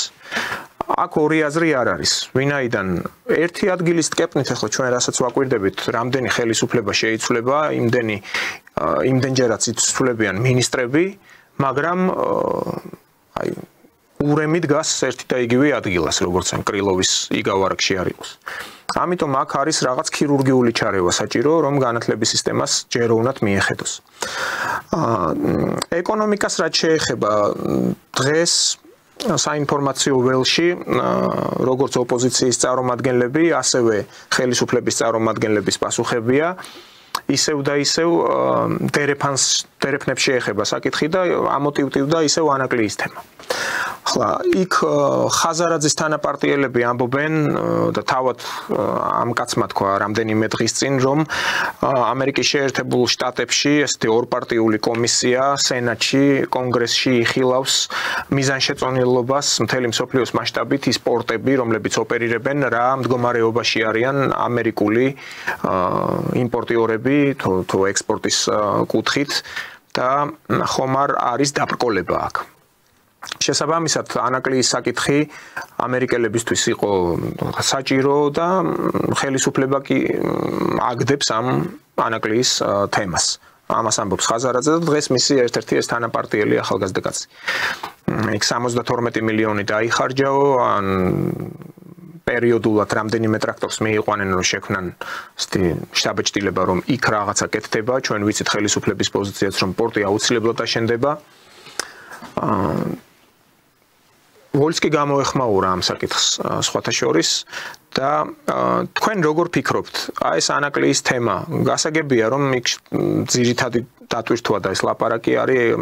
აქ ორი აზრი არ არის. ვინაიდან ერთი ადგილის ტკეპნით ახლა ჩვენ რასაც ვაკვირდებით, რამდენი ხელისუფლება შეიცვლება, იმდენჯერაც იცვლებიან მინისტრები, მაგრამ აი ურემი დგას ერთი და იგივე ადგილას, როგორც ან კრილოვის იგავარგში არ იყოს. ამიტომ აქ არის რაღაც ქირურგიული ჩარევა საჭირო, რომ განათლების სისტემას ჯეროვნად მიეხედოს. ეკონომიკას რაც შეეხება, დღეს საინფორმაციო ველში, როგორც ოპოზიციის წარმომადგენლები, ასევე ხელისუფლების წარმომადგენლების პასუხებია, ისევ და ისევ დერეფნებს შეეხება საკითხი და ამოტივტივდა ისევ ანაკლიის თემა. ახლა იქ ხაზარაძის თანაპარტიელები ამბობენ და თავად ამ კაცმა თქვა რამდენიმე დღის წინ, რომ ამერიკის შეერთებულ შტატებში ესეთი ორპარტიული კომისია სენატში, კონგრესში იხილავს მიზანშეწონილობას მთელი მსოფლიოს მასშტაბით ის პორტები, რომლებიც ოპერირებენ, რა მდგომარეობაში არიან ამერიკული იმპორტიორები თუ ექსპორტის კუთხით და ხომ არ არის დაბრკოლება აქ. შესაბამისად, ანაკლიის საკითხი ამერიკელებისთვის იყო საჭირო და ხელისუფლება კი აგდებს ამ ანაკლიის თემას. ამას ამბობს ხაზარაძე და დღეს მისი ერთ-ერთი ეს თანაპარტიელი ახალგაზრდა კაცი. იქ 72 მილიონი დაიხარჯაო, ან პერიოდულად რამდენიმე ტრაქტორს მიიყვანენ, რომ შექმნან შტაბ-ჭრილება, რომ იქ რაღაცა კეთდება. ჩვენ ვიცით ხელისუფლების პოზიციაც, რომ პორტი აუცილებლად აშენდება. ვოლსკი გამოეხმაურა ამ საკითხს სხვათა შორის და თქვენ როგორ ფიქრობთ, აი ეს ანაკლიის თემა გასაგებია, რომ იქ ძირითადი დატვირთვა და ეს ლაპარაკი არის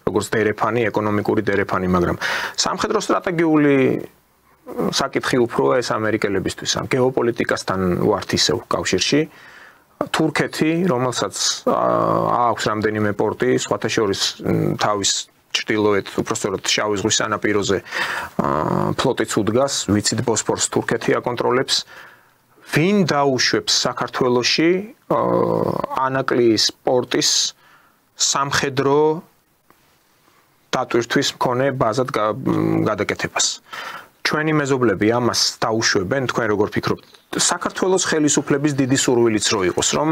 როგორც დერეფანი, ეკონომიკური დერეფანი, მაგრამ სამხედრო სტრატეგიული საკითხი უფრო ეს ამერიკელებისთვის, ამ გეოპოლიტიკასთან ვართ ისევ კავშირში. თურქეთი, რომელსაც აქვს რამდენიმე პორტი, სხვათა შორის თავის ჩრდილოეთ, უпростоროდ შავი ზღვის სანაპიროზე ფლოტიც უდგას, ვიცით ბოსფორს თურქეთი აკონტროლებს. ვინ დაუშვებს საქართველოში ანაკლიის პორტის სამხედრო დატვირთვის მქონე ბაზად გადაკეთებას? ჩვენი მეზობლები ამას დაუშვებენ, თქვენ როგორ ფიქრობთ? საქართველოს ხელისუფლების დიდი სურვილიც რო იყოს, რომ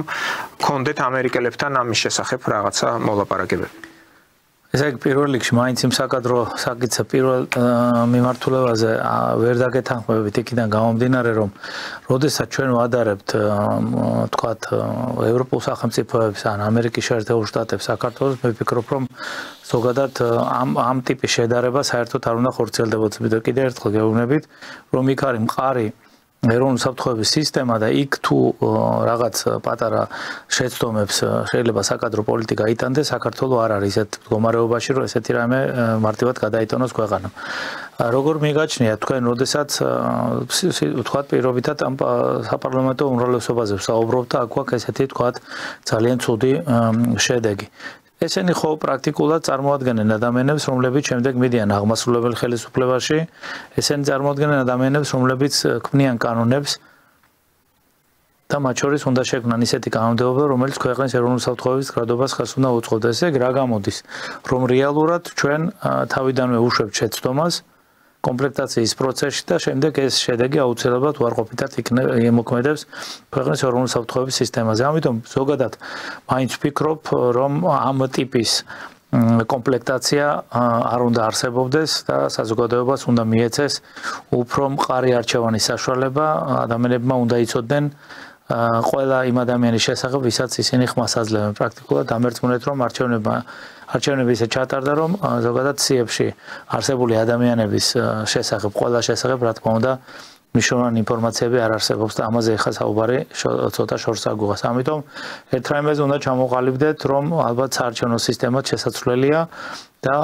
გქონდეთ ამერიკელებთან ამის შესახებ რაღაცა მოლაპარაკებები. ესე იგი პირველ რიგში მაინც იმ საკადრო საკითხზე პირველ მიმართულებაზე ვერ დაგეთანხმებით იქიდან გამომდინარე რომ როდესაც ჩვენ ვადარებთ თქვათ ევროპულ სახელმწიფოებს ან ამერიკის შეერთებულ შტატებს საქართველოს მე ვფიქრობ რომ ზოგადად ამ ტიპის შედარება საერთოდ არ უნდა ხორციელდებოდეს მე კიდე ერთხელ გეუბნებით რომ იქ არის მყარი ეროვნული საფრთხეების სისტემა და იქ თუ რაღაც პატარა შეცდომებს შეიძლება საკადრო პოლიტიკა იტანდეს საქართველოს არ არის ისეთ მდგომარეობაში რომ ესეთი რამე მარტივად გადაიტანოს ქვეყანა. Როგორ მიგაჩნია თქვენ როდესაც თქვათ პირობითად ამ საპარლამენტო უმრავლესობაზე ვსაუბრობთ და აქ გვაქვს ესეთი თქვათ ძალიან ცუდი შედეგი. ესენი ხო პრაქტიკულად წარმოადგენენ ადამიანებს, რომლებიც შემდეგ მიდიან აღმასრულებელ ხელისუფლებაში, ესენი წარმოადგენენ ადამიანებს, რომლებიც ქმნიან კანონებს და მათ შორის უნდა შექმნან ისეთი კანონმდებლობა, რომელიც ქვეყნის ეროვნულ საფრთხეების გრადობას ხელს უნდა უწყობდეს. ესე იგი, რა გამოდის, რომ რეალურად ჩვენ თავიდანვე უშვებთ შეცდომას კომპლექტაციის პროცესში და შემდეგ ეს შედეგი აუცილებლად უარყოფითად იმოქმედებს ქვეყნის ეროვნული საფრთხეების სისტემაზე. ამიტომ ზოგადად მაინც ვფიქრობ, რომ ამ ტიპის კომპლექტაცია არ უნდა არსებობდეს და საზოგადოებას უნდა მიეცეს უფრო მყარი არჩევანის საშუალება, ადამიანებმა უნდა იცოდნენ ყველა იმ ადამიანის შესახებ, ვისაც ისინი ხმას აძლევენ. პრაქტიკულად დამერწმუნეთ, რომ არჩევნები ისე ჩატარდა, რომ ზოგადად ციებში არსებული ადამიანების შესახებ, ყველა შესახებ, რა თქმა უნდა, მნიშვნელოვანი ინფორმაციები არ არსებობს და ამაზე ახლა საუბარი ცოტა შორს აგუღას. ამიტომ ერთ რაიმეზე უნდა ჩამოყალიბდეთ, რომ ალბათ საარჩევნო სისტემა შესაძლებელია და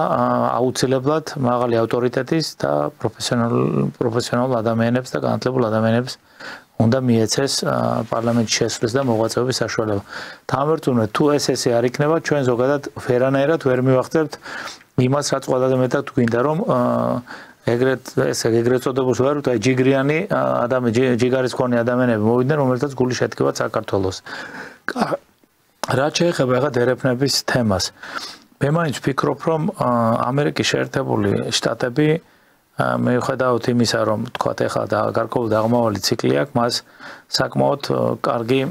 აუცილებლად მაღალი ავტორიტეტის და პროფესიონალ ადამიანებს და განათლებულ ადამიანებს უნდა მიეცეს პარლამენტში შესვლის და მოღვაწეობის საშუალება. თამბერტუნე თუ ესე არ იქნება, ჩვენ ზოგადად ვერანაირად ვერ მივახდებთ იმას, რაც ყველაზე მეტად გვინდა, რომ ეგრეთ წოდებულს ვარ, თუ ჯიგრიანი ჯიგარის მქონე ადამიანები მოვიდნენ, რომელთაც გული შედგება საქართველოს. რაც შეეხება ახლა დერეფნების თემას. მე მაინც ვფიქრობ, რომ ამერიკის შეერთებული შტატები მიუხედავად იმისა, რომ თქვათ ახლა გარკვეული დაღმავალი ციკლი აქვს, მას საკმაოდ კარგი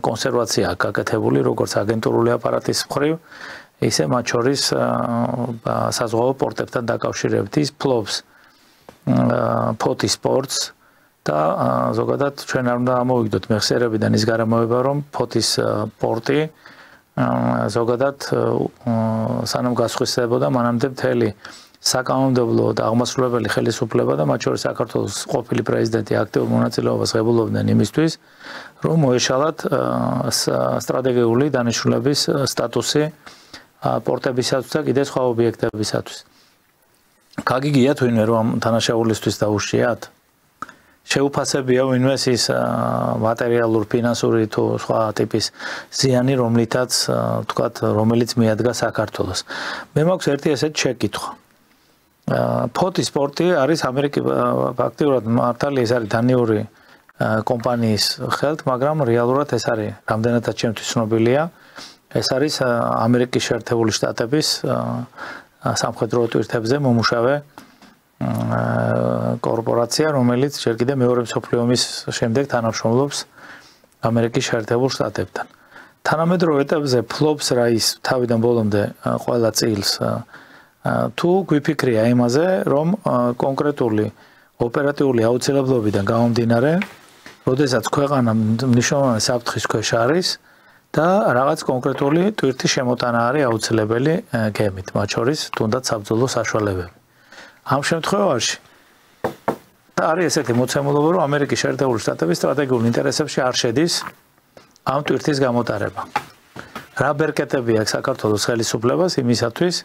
კონსერვაცია აქვს გაკეთებული, როგორც აგენტურული აპარატის მხრივ, ისე მათ შორის საზღვაო პორტებთან დაკავშირებით ის ფლობს ფოთის სპორტს და ზოგადად ჩვენ არ უნდა ამოვიგდოთ მეხსიერებიდან ის გარემოება, რომ ფოთის პორტი ზოგადად სანამ გასხვისებოდა მანამდე მთელი საკანონმდებლო და აღმასრულებელი ხელისუფლება და მათ შორის საქართველოს ყოფილი პრეზიდენტი აქტიურ მონაწილეობას ღებულობდნენ იმისთვის, რომ მოეშალათ სტრატეგიული დანიშნულების სტატუსი პორტებისათვის და კიდე სხვა ობიექტებისათვის. გაგიგია თვინვე რომ თანაშაულისთვის დაუშიათ? შეუფასებია ვინმეს ის მატერიალურ, ფინანსური თუ სხვა ტიპის ზიანი, რომელიც მიადგა საქართველოს. მე მაქვს ერთი ესეთი შეკითხვა. ფოთის სპორტი არის ფაქტიურად მართალი ეს არის დანიური კომპანიის ხელთ, მაგრამ რეალურად ეს არის რამდენადაც ჩემთვის ცნობილია, ეს არის ამერიკის შეერთებული შტატების სამხედრო თვირთებზე მომუშავე კორპორაცია, რომელიც ჯერ კიდევ მეორე მსოფლიო ომის შემდეგ თანამშრომლობს ამერიკის შეერთებულ შტატებთან. თანამედროვე ეტაპზე ფლობს რა ის თავიდან ბოლომდე ყველა წილს თუ გვიფიქრია იმაზე, რომ კონკრეტული ოპერატიული აუცილებლობიდან გამომდინარე, როდესაც ქვეყანა მნიშვნელოვანი საფრთხის ქვეშ არის და რაღაც კონკრეტული ტვირთის შემოტანა არის აუცილებელი გემით, მათ შორის თუნდაც საბრძოლო საშუალებები. ამ შემთხვევაში არის ესეთი მოცემულობა, რომ ამერიკის შეერთებული შტატების სტრატეგიულ ინტერესებში არ შედის ამ ტვირთის გამოტარება. რა ბერკეტები აქვს საქართველოს ხელისუფლებას იმისათვის,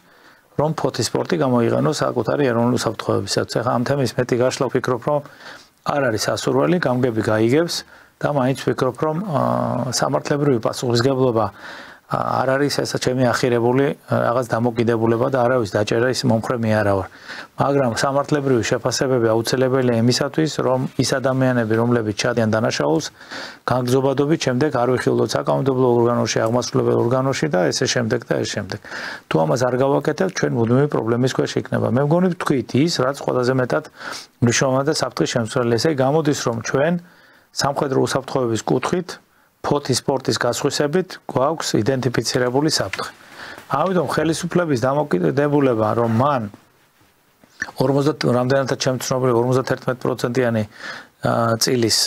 რომ ფოთის სპორტი გამოიყენოს საკუთარი ეროვნული საფრთხეებისათვის. ახლა ამ თემის მეტი გაშლა ვფიქრობ, რომ არ არის სასურველი, გამგები გაიგებს და მაინც ვფიქრობ, რომ სამართლებრივი პასუხისგებლობა არ არის ესა ჩემი ახირებული რაღაც დამოკიდებულება და არავის დაჭერა ის მომხრე მე არა ვარ. მაგრამ სამართლებრივი შეფასებები აუცილებელია იმისათვის, რომ ის ადამიანები, რომლებიც ჩადიან დანაშაულს, განგზობადობით შემდეგ არ ვიხილოთ საკანონმდებლო ორგანოში, აღმასრულებელ ორგანოში და ესე შემდეგ და ეს შემდეგ. თუ ამას არ გავაკეთებთ, ჩვენ მუდმივი პრობლემის ქვეშ იქნება. მე მგონი ვთქვით ის, რაც ყველაზე მეტად მნიშვნელოვანია და საფრთხის შემცველი. ესე გამოდის, რომ ჩვენ სამხედრო უსაფრთხოების კუთხით ფოთის სპორტის გასხვისებით გვაქვს იდენტიფიცირებული საფრთხე. ამიტომ ხელისუფლების დამოკიდებულება რომ მან 50 რამდენადაც შემცნობილი 51%-იანი წილის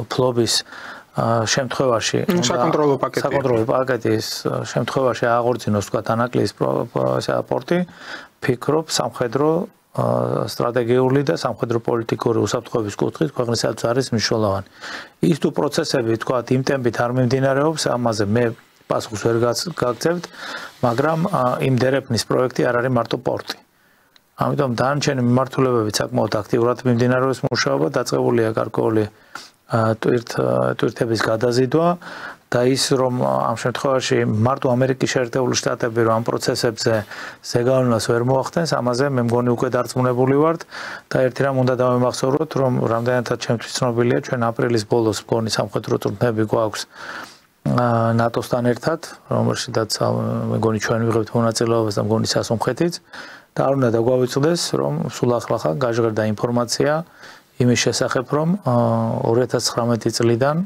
ფლობის შემთხვევაში საკონტროლო პაკეტის შემთხვევაში აღორძინოს თქვა ანაკლის პორტი ფიქრობ სამხედრო სტრატეგიული და სამხედრო პოლიტიკური უსაფრთხოების კუთხით ქვეყნისაც არის მნიშვნელოვანი. ის თუ პროცესები თქვა იმ ტემპით არ მიმდინარეობს, ამაზე მე პასუხს ვერ გაგცემთ, მაგრამ იმ დერეფნის პროექტი არ არის მარტო პორტი. ამიტომ დანარჩენი მიმართულებებით საკმაოდ აქტიურად მიმდინარეობს მუშაობა, დაწყებულია გარკვეული ტვირთების გადაზიდვა და ის რომ ამ შემთხვევაში მარტო ამერიკის შეერთებული შტატები რომ ამ პროცესებზე ზეგავლენას ვერ მოახდენს, ამაზე მე მგონი უკვე დარწმუნებული ვართ და ერთი რამ უნდა დავიმახსოვროთ, რომ რამდენადაც ჩემთვის ცნობილია, ჩვენ აპრილის ბოლოს მგონი სამხედრო წვრთნები გვაქვს ნატოსთან ერთად, რომელშიც მე მგონი ჩვენ ვიღებთ მონაწილეობას და მგონი სასუნხეთიც და არ უნდა დაგვავიწყდეს, რომ სულ ახლა გაჟღერდა ინფორმაცია იმის შესახებ, რომ 2019 წლიდან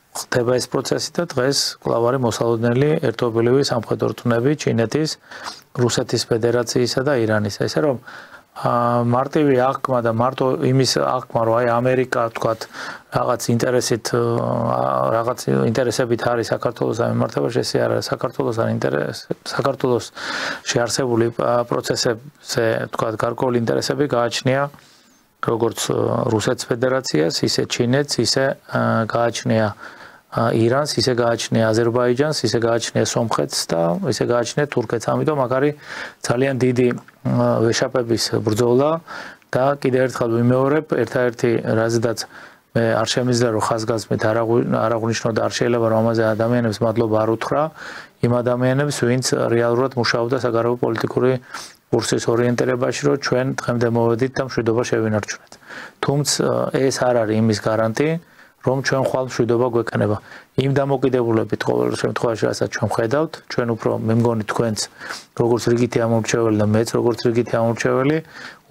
ხდება ეს პროცესი და დღეს კვლავ არის მოსალოდნელი ერთობლივი სამხედრო წვრთნები ჩინეთის, რუსეთის ფედერაციისა და ირანის. ესე რომ მარტივი აღქმა და მარტო იმის აღქმა, რომ აი ამერიკა თქვათ რაღაც ინტერესებით არის საქართველოს ამემართებაში, ესე არა, საქართველოს შეარსებული პროცესებზე თქვათ გარკვეული ინტერესები გააჩნია როგორც რუსეთის ფედერაციას, ისე ჩინეთს, ისე გააჩნია ირანს, ისე გააჩნია აზერბაიჯანს, ისე გააჩნია სომხეთს და ისე გააჩნია თურქეთს. ამიტომ აქ არის ძალიან დიდი ვეშაპების ბრძოლა და კიდევ ერთხელ ვიმეორებ, ერთადერთი რაზედაც მე არ შემიძლია რომ ხაზგასმით არ აღვნიშნო და არ შეიძლება რომ ამაზე ადამიანებს მადლობა არ უთხრა იმ ადამიანებს, ვინც რეალურად მუშაობდა საგარეო პოლიტიკური კურსის ორიენტირებაში, რომ ჩვენ დღემდე მოვედით და მშვიდობა შევინარჩუნეთ. თუმცა ეს არ არის იმის გარანტი, რომ ჩვენ ხვალ მშვიდობა გვექნება. იმ დამოკიდებულებით ყოველ შემთხვევაში, რასაც ჩვენ ხედავთ, ჩვენ უფრო მე მგონი თქვენც როგორც რიგითი ამომრჩეველი და მეც როგორც რიგითი ამომრჩეველი,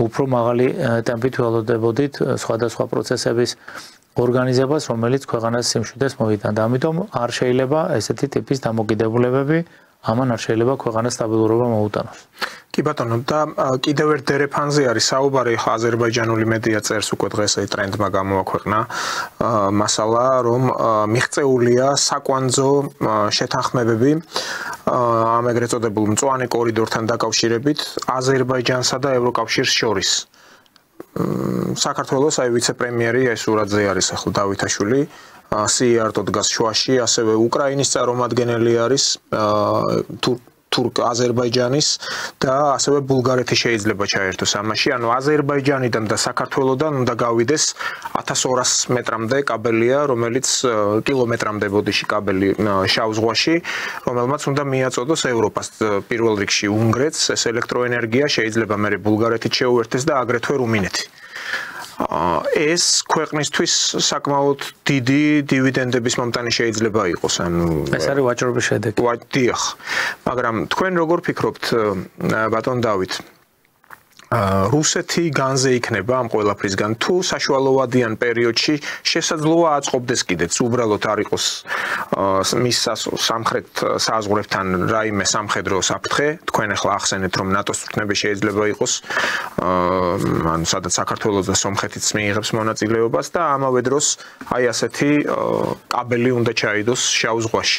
უფრო მაღალი ტემპით ველოდებოდით სხვადასხვა პროცესების ორგანიზებას, რომელიც ქვეყანას სიმშვიდეს მოიტანდა. ამიტომ არ შეიძლება ესეთი ტიპის დამოკიდებულებები ამან არ შეიძლება ქვეყანას სტაბილურობა მოუტანოს. კი ბატონო, და კიდევ ერთ დერეფანზე არის საუბარი, აზერბაიჯანული მედია წერს უკვე დღეს აი ტრენდმა გამოაქვეყნა მასალა, რომ მიღწეულია საკვანძო შეთანხმებები ამ ეგრეთ წოდებულ მწვანე კორიდორთან დაკავშირებით აზერბაიჯანსა და ევროკავშირს შორის. საქართველოს აი ვიცე-პრემიერი სურაძე არის ახლა დავითაშვილი, სიარტო დგას შუაში, ასევე უკრაინის წარმომადგენელი არის აზერბაიჯანის და ასევე ბულგარეთი შეიძლება ჩაერთოს ამაში. ანუ აზერბაიჯანიდან და საქართველოსდან უნდა გავიდეს 1200 მეტრამდე კაბელია, რომელიც კილომეტრამდე ბოდიში კაბელი შავ ზღვაში, რომელმაც უნდა მიაწოდოს ევროპას, პირველ რიგში უნგრეთს, ეს ელექტროენერგია შეიძლება მე ბულგარეთით შეუერთდეს და აგრეთვე რუმინეთი. ეს ქვეყნისთვის საკმაოდ დიდი დივიდენდების მომტანი შეიძლება იყოს, ანუ ეს არის ვაჭრობის შედეგი. დიახ. მაგრამ თქვენ როგორ ფიქრობთ, ბატონ დავით, რუსეთი განზე იქნება ამ ყველაფრისგან თუ საშუალოვადიან პერიოდში შესაძლოა აწყობდეს კიდეც უბრალოდ არ იყოს მის სამხრეთ საზღვრებთან რაიმე სამხედრო საფრთხე, თქვენ ახლა ახსენეთ რომ ნატოს წვრთნები შეიძლება იყოს ანუ სადაც საქართველოს და სომხეთიც მიიღებს მონაწილეობას და ამავე დროს აი ასეთი კაბელი უნდა ჩაიდოს შავ ზღვაში.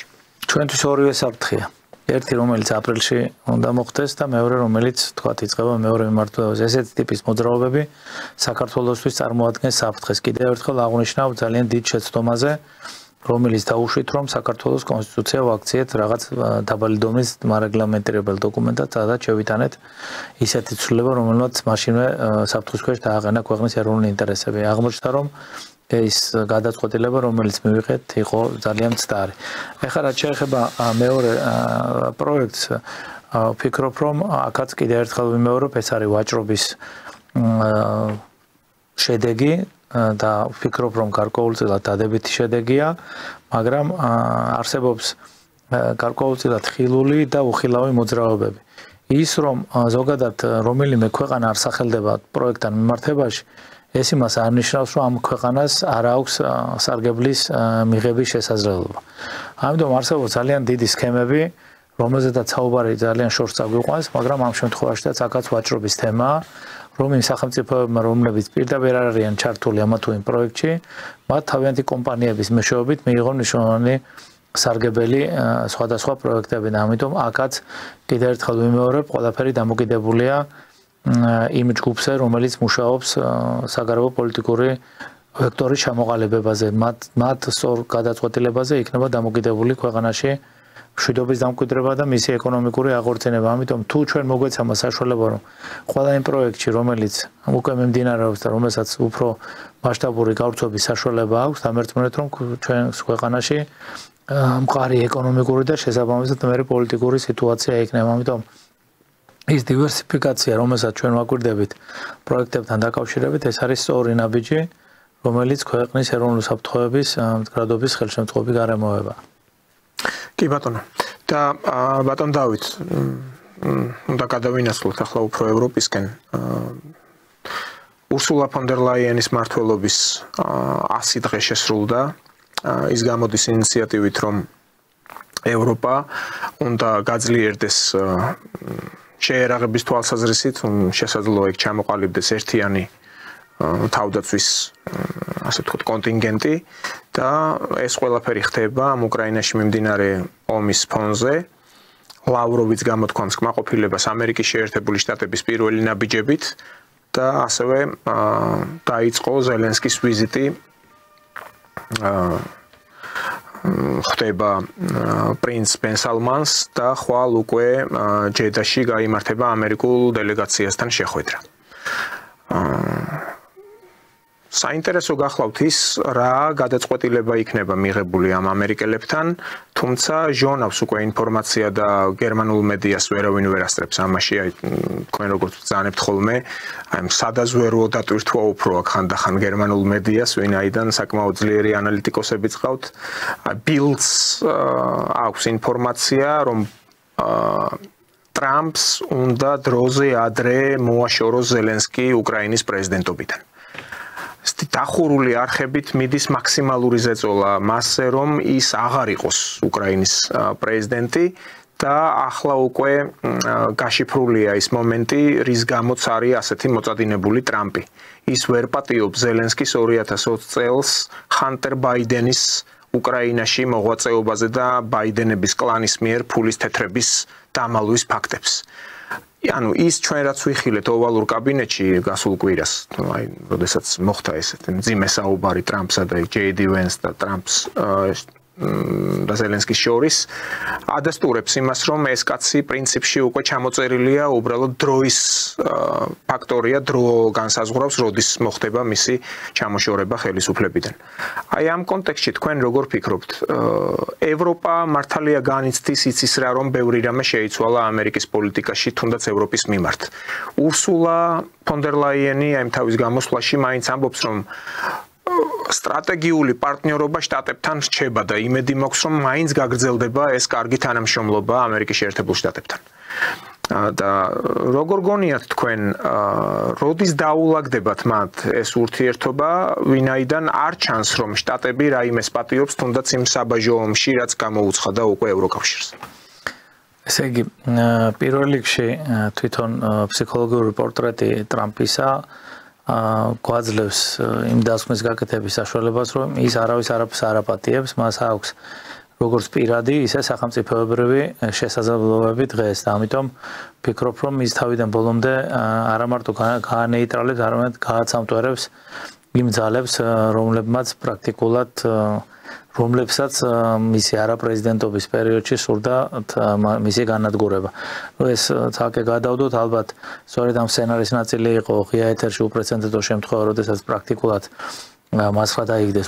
ჩვენთვის ორივე საფრთხეა. ერთი რომელიც აპრილში უნდა მოხდეს და მეორე რომელიც თქვათ იწყება მეორე მიმართულებას. ესეთი ტიპის მოძრაობები საქართველოსთვის წარმოადგენს საფრთხეს. კიდევ ერთხელ აღვნიშნავ ძალიან დიდ შეცდომაზე, რომელიც დაუშვით რომ საქართველოს კონსტიტუცია ვაქციეთ რაღაც დაბალი დონის მარეგლამენტირებელ დოკუმენტად, სადაც შევიტანეთ ისეთი ცვლილება, რომელმაც მაშინვე საფრთხის ქვეშ დააყენა ქვეყნის ეროვნული ინტერესები. აღმოჩნდა რომ ეს გადაწყვეტილება, რომელიც მივიღეთ, იყო ძალიან მცდარი. ეხლა რაც შეეხება მეორე პროექტს, ვფიქრობ, რომ აქაც კიდევ ერთხელ ვიმეორებ, ეს არის ვაჭრობის შედეგი და ვფიქრობ, რომ გარკვეულწილად დადებითი შედეგია, მაგრამ არსებობს გარკვეულწილად ხილული და უხილავი მოძრაობები. ის რომ ზოგადად რომელიმე ქვეყანა არ სახელდება პროექტთან მიმართებაში, ეს იმას არ ნიშნავს, რომ ამ ქვეყანას არ აქვს სარგებლის მიღების შესაძლებლობა. ამიტომ არსებობს ძალიან დიდი სქემები, რომელზედაც საუბარი ძალიან შორს წაგვიყვანს, მაგრამ ამ შემთხვევაშიც აქაც ვაჭრობის თემაა, რომ იმ სახელმწიფოებმა, რომლებიც პირდაპირ არ არიან ჩართული ამა თუ იმ პროექტში, მათ თავიანთი კომპანიების მეშვეობით მიიღონ მნიშვნელოვანი სარგებელი სხვადასხვა პროექტები და ამიტომ აქაც კიდევ ერთხელ ვიმეორებ, ყველაფერი დამოკიდებულია იმ ჯგუფზე, რომელიც მუშაობს საგარეო პოლიტიკური ვექტორის ჩამოყალიბებაზე, მათ სწორ გადაწყვეტილებაზე იქნება დამოკიდებული ქვეყანაში მშვიდობის დამკვიდრება და მისი ეკონომიკური აღორძინება. ამიტომ თუ ჩვენ მოგვეცამა საშუალება, რომ ყველა იმ პროექტში, რომელიც უკვე მიმდინარეობს და რომელსაც უფრო მასშტაბური გავრცობის საშუალება აქვს, დამერწმუნეთ, რომ ჩვენს ქვეყანაში მყარი ეკონომიკური და შესაბამისად მერე პოლიტიკური სიტუაცია იქნება. ამიტომ ის დივერსიფიკაცია, რომელსაც ჩვენ ვაკვირდებით პროექტებთან დაკავშირებით, ეს არის სწორი ნაბიჯი, რომელიც ქვეყნის ეროვნული საფრთხეების მდგრადობის ხელშემწყობი გარემოება. კი ბატონო. და ბატონ დავით, უნდა გადავინაცვლოთ ახლა უფრო ევროპისკენ. ურსულა ფონ დერ ლაიენის მმართველობის 100 დღე შესრულდა. ის გამოდის ინიციატივით, რომ ევროპა უნდა გაძლიერდეს შეერაღების თვალსაზრისით, შესაძლოა იქ ჩამოყალიბდეს ერთიანი თავდაცვის ასე ვთქვათ კონტინგენტი და ეს ყველაფერი ხდება ამ უკრაინაში მიმდინარე ომის ფონზე. ლავროვიც გამოთქვამს კმაყოფილებას ამერიკის შეერთებული შტატების პირველი ნაბიჯებით და ასევე დაიწყო ზელენსკის ვიზიტი ხდება პრინც ბენ სალმანს და ხვალ უკვე ჯედაში გაიმართება ამერიკულ დელეგაციასთან შეხვედრა. საინტერესო გახლავთ ის, რა გადაწყვეტილება იქნება მიღებული ამ ამერიკელებთან, თუმცა ჟონავს უკვე ინფორმაცია და გერმანულ მედიას ვერავინ ვერ ასწრებს ამაში, აი თქვენ როგორც ბრძანებთ ხოლმე, აი სადაზვერო დატვირთვა უფრო აქ ხანდახან გერმანულ მედიას, ვინაიდან საკმაოდ ძლიერი ანალიტიკოსებიც ყავთ. ბილდს აქვს ინფორმაცია, რომ ტრამპს უნდა დროზე ადრე მოაშოროს ზელენსკი უკრაინის პრეზიდენტობიდან. დახურული არხებით მიდის მაქსიმალური ზეწოლა მასზე, რომ ის აღარ იყოს უკრაინის პრეზიდენტი და ახლა უკვე გაშიფრულია ის მომენტი, რის გამოც არის ასეთი მოწადინებული ტრამპი. ის ვერ პატიობს ზელენსკის 2020 წელს ჰანტერ ბაიდენის უკრაინაში მოღვაწეობაზე და ბაიდენების კლანის მიერ ფულის თეთრების დამალვის ფაქტებს. ანუ ის ჩვენ რაც ვიხილეთ ოვალურ კაბინეტში გასულ კვირას, აი, როდესაც მოხდა ესეთი მძიმე საუბარი ტრამპსა და ჯეი-დი ვენს და ტრამპს და ზელენსკის შორის, ადასტურებს იმას, რომ ეს კაცი პრინციპში უკვე ჩამოწერილია, უბრალოდ დროის ფაქტორია, დრო განსაზღვრავს, როდის მოხდება მისი ჩამოშორება ხელისუფლებიდან. აი ამ კონტექსტში თქვენ როგორ ფიქრობთ, ევროპა მართალია განიცდის იცის რა, რომ ბევრი რამე შეიცვალა ამერიკის პოლიტიკაში, თუნდაც ევროპის მიმართ. ურსულა ფონ დერ ლაიენი აი თავის გამოსვლაში მაინც ამბობს, რომ სტრატეგიული პარტნიორობა შტატებთან რჩება და იმედი მაქვს, რომ მაინც გაგრძელდება ეს კარგი თანამშრომლობა ამერიკის შეერთებულ შტატებთან. და როგორ გონიათ თქვენ, როდის დაულაგდებათ მათ ეს ურთიერთობა, ვინაიდან არ ჩანს, რომ შტატები რაიმეს პატიობს, თუნდაც იმ საბაჟო ომში, რაც გამოუცხადა უკვე ევროკავშირს. ესე იგი, პირველ რიგში თვითონ ფსიქოლოგიური პორტრეტი ტრამპისა გვაძლევს იმ დასკვნის გაკეთების საშუალებას, რომ ის არავის არაფერს არ აპატიებს, მას აქვს როგორც პირადი, ისე სახელმწიფოებრივი შესაძლებლობები დღეს და ამიტომ ვფიქრობ, რომ ის თავიდან ბოლომდე არა მარტო გაანეიტრალებს, არამედ გააცამტვერებს იმ ძალებს, რომლებსაც მისი არაპრეზიდენტობის პერიოდში სურდა მისი განადგურება. ეს თაკე გადავდოთ, ალბათ სწორედ ამ სცენარის ნაწილი იყო ღია ეთერში უპრეცედენტო შემთხვევა, როდესაც პრაქტიკულად მას გადაიგდეს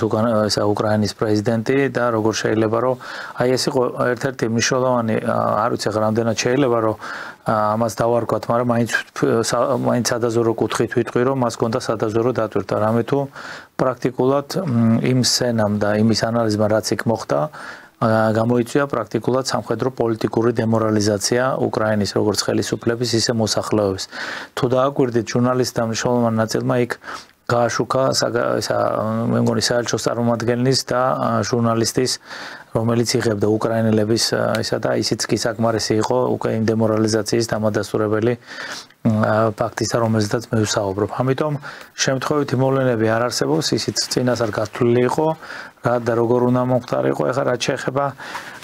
უკრაინის პრეზიდენტი და როგორ შეიძლება რომ აი ეს იყო ერთ-ერთი მნიშვნელოვანი, არ ვიცი ახლა რამდენად შეიძლება რომ ამას დავარქვათ, მაგრამ მაინც სადაზვერო კუთხით ვიტყვი, რომ მას ჰქონდა სადაზვერო დატვირთვა, რამე თუ პრაქტიკულად იმ სცენამ და იმის ანალიზმა რაც იქ მოხდა, გამოიწვია პრაქტიკულად სამხედრო პოლიტიკური დემორალიზაცია უკრაინის როგორც ხელისუფლების, ისე მოსახლეობის. თუ დააკვირდით ჟურნალისტთა მნიშვნელოვან ნაწილმა იქ გააშუქა მე მგონი საელჩოს წარმომადგენლის და ჟურნალისტის რომელიც იღებდა უკრაინელების ისა და ისიც კი საკმარისი იყო უკვე იმ დემორალიზაციის დამადასტურებელი ფაქტისა, რომელზეც მე ვსაუბრობ. ამიტომ შემთხვევითი მოვლენები არ არსებობს, ისიც წინასწარ გასთვლილი იყო, რა და როგორ უნდა მომხდარიყო, ეხლა რაც შეეხება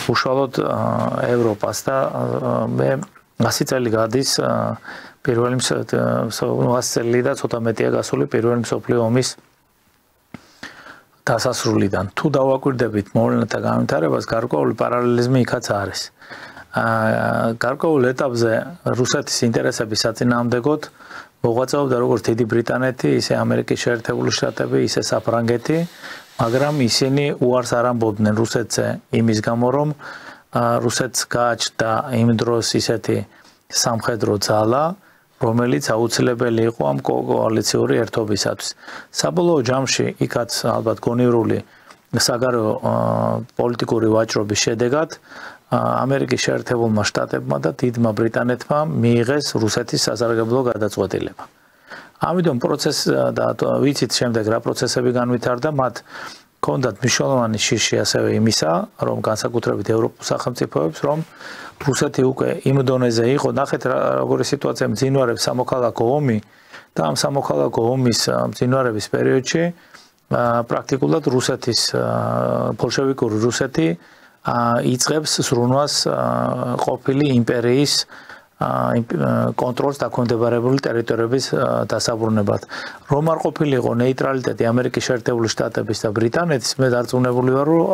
უშუალოდ ევროპას და მე 100 წელი გადის პირველი 100 წელი და ცოტა მეტია გასული პირველი მსოფლიო ომის დასასრულიდან. თუ დავაკვირდებით მოვლენათა განვითარებას, გარკვეული პარალელიზმი იქაც არის. გარკვეულ ეტაპზე რუსეთის ინტერესების საწინააღმდეგოდ მოღვაწეობდა როგორც დიდი ბრიტანეთი, ისე ამერიკის შეერთებული შტატები, ისე საფრანგეთი, მაგრამ ისინი უარს არ ამბობდნენ რუსეთზე იმის გამო, რომ რუსეთს გააჩნდა იმ დროს ისეთი სამხედრო ძალა, რომელიც აუცილებელი იყო ამ კოალიციური ერთობისათვის. საბოლოო ჯამში იქაც ალბათ გონივრული საგარეო პოლიტიკური ვაჭრობის შედეგად ამერიკის შეერთებულმა შტატებმა და დიდმა ბრიტანეთმა მიიღეს რუსეთის სასარგებლო გადაწყვეტილება. ამიტომ პროცესი და ვიცით შემდეგ რა პროცესები განვითარდა, მათ ჰქონდათ მნიშვნელოვანი შიში ასევე იმისა, რომ განსაკუთრებით ევროპულ სახელმწიფოებს, რომ რუსეთი უკვე იმ დონეზე იყო, ნახეთ როგორი სიტუაცია მძინვარებს სამოქალაქო ომი და ამ სამოქალაქო ომის მძინვარების პერიოდში პრაქტიკულად რუსეთის ბოლშევიკური რუსეთი იწყებს ზრუნვას ყოფილი იმპერიის კონტროლს დაქვემდებარებული ტერიტორიების დასაბრუნებლად. რომ არ ყოფილიყო ნეიტრალიტეტი ამერიკის შეერთებული შტატების და ბრიტანეთის, მე დარწმუნებული ვარ, რომ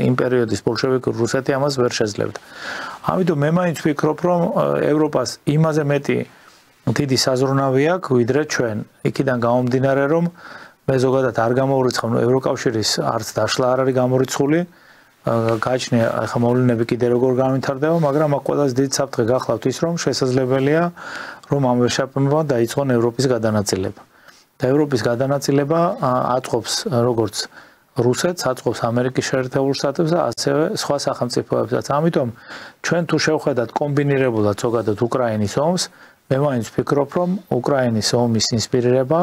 იმ პერიოდის ბოლშევიკური რუსეთი ამას ვერ შეძლებდა. ამიტომ მე მაინც ვფიქრობ, რომ ევროპას იმაზე მეტი დიდი საზრუნავი აქვს, ვიდრე ჩვენ. იქიდან გამომდინარე, რომ მე ზოგადად არ გამოვრიცხავ, ევროკავშირის არც დაშლა არ არის გამორიცხული. გააჩნია ახლა მოვლენები კიდე როგორ განვითარდება, მაგრამ აქ ყველაზე დიდი საფრთხე გახლავთ ის, რომ შესაძლებელია, რომ ამ ვერშაპებმა დაიწყონ ევროპის გადანაწილება. და ევროპის გადანაწილება აწყობს როგორც რუსეთს, აწყობს ამერიკის შეერთებულ შტატებს და ასევე სხვა სახელმწიფოებსაც. ამიტომ ჩვენ თუ შევხედათ კომბინირებულად ზოგადად უკრაინის ომს, მე მაინც ვფიქრობ, რომ უკრაინის ომის ინსპირირება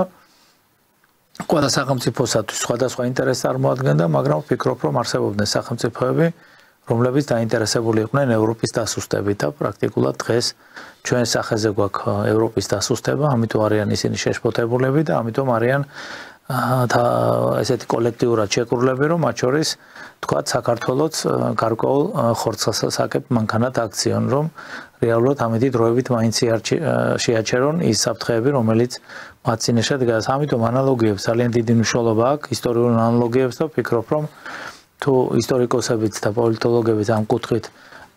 ყველა სახელმწიფოსათვის სხვადასხვა ინტერესს წარმოადგენდა, მაგრამ ვფიქრობ, რომ არსებობდნენ სახელმწიფოები, რომლებიც დაინტერესებული იყვნენ ევროპის დასუსტებით და პრაქტიკულად დღეს ჩვენ სახეზე გვაქვს ევროპის დასუსტება, ამიტომ არიან ისინი შეშფოთებულები და ამიტომ არიან ესეთი კოლექტიურად შეკრულები, რომ მათ შორის თქვათ საქართველოს გარკვეულ ხორცს აკებ მანქანად აქციონ, რომ რეალურად ამეთი დროებით მაინც შეაჩერონ ის საფრთხეები, რომელიც მათ წინაშე დგას. ამიტომ ანალოგიებს ძალიან დიდი მნიშვნელობა აქვს, ისტორიულ ანალოგიებს და ვფიქრობ, რომ თუ ისტორიკოსებიც და პოლიტოლოგებიც ამ კუთხით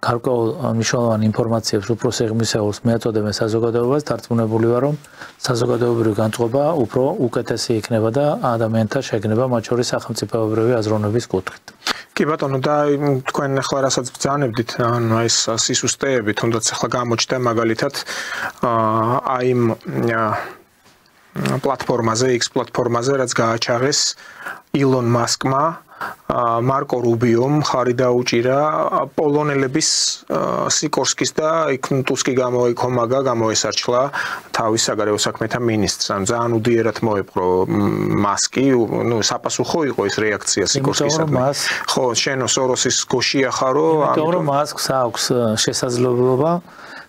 გარკვეულ მნიშვნელოვან ინფორმაციებს უფრო სიღრმისეულს მეაწოდებენ საზოგადოებას, დარწმუნებული ვარ, რომ საზოგადოებრივი განწყობა უფრო უკეთესი იქნება და ადამიანთა შეგნება მათ შორის სახელმწიფოებრივი აზროვნების კუთხით. კი ბატონო, და თქვენ ახლა რასაც ბრძანებდით, ანუ ეს სისუსტეები, თუნდაც ახლა გამოჩნდა მაგალითად აი იმ პლატფორმაზე, X პლატფორმაზე, რაც გააჩაღეს ილონ მასკმა, მარკო რუბიომ ხარი დაუჭირა პოლონელების სიკორსკის და ტუსკი გამოიქომაგა, გამოესარჩლა თავის საგარეო საქმეთა მინისტრს. ანუ ძალიან უდიერად მოეპყრო მასკი, ნუ საპასუხო იყო ეს რეაქცია სიკორსკისადმი. ხო, შენო სოროსის გოშია ხარო, ამიტომ რომ მასკს აქვს შესაძლებლობა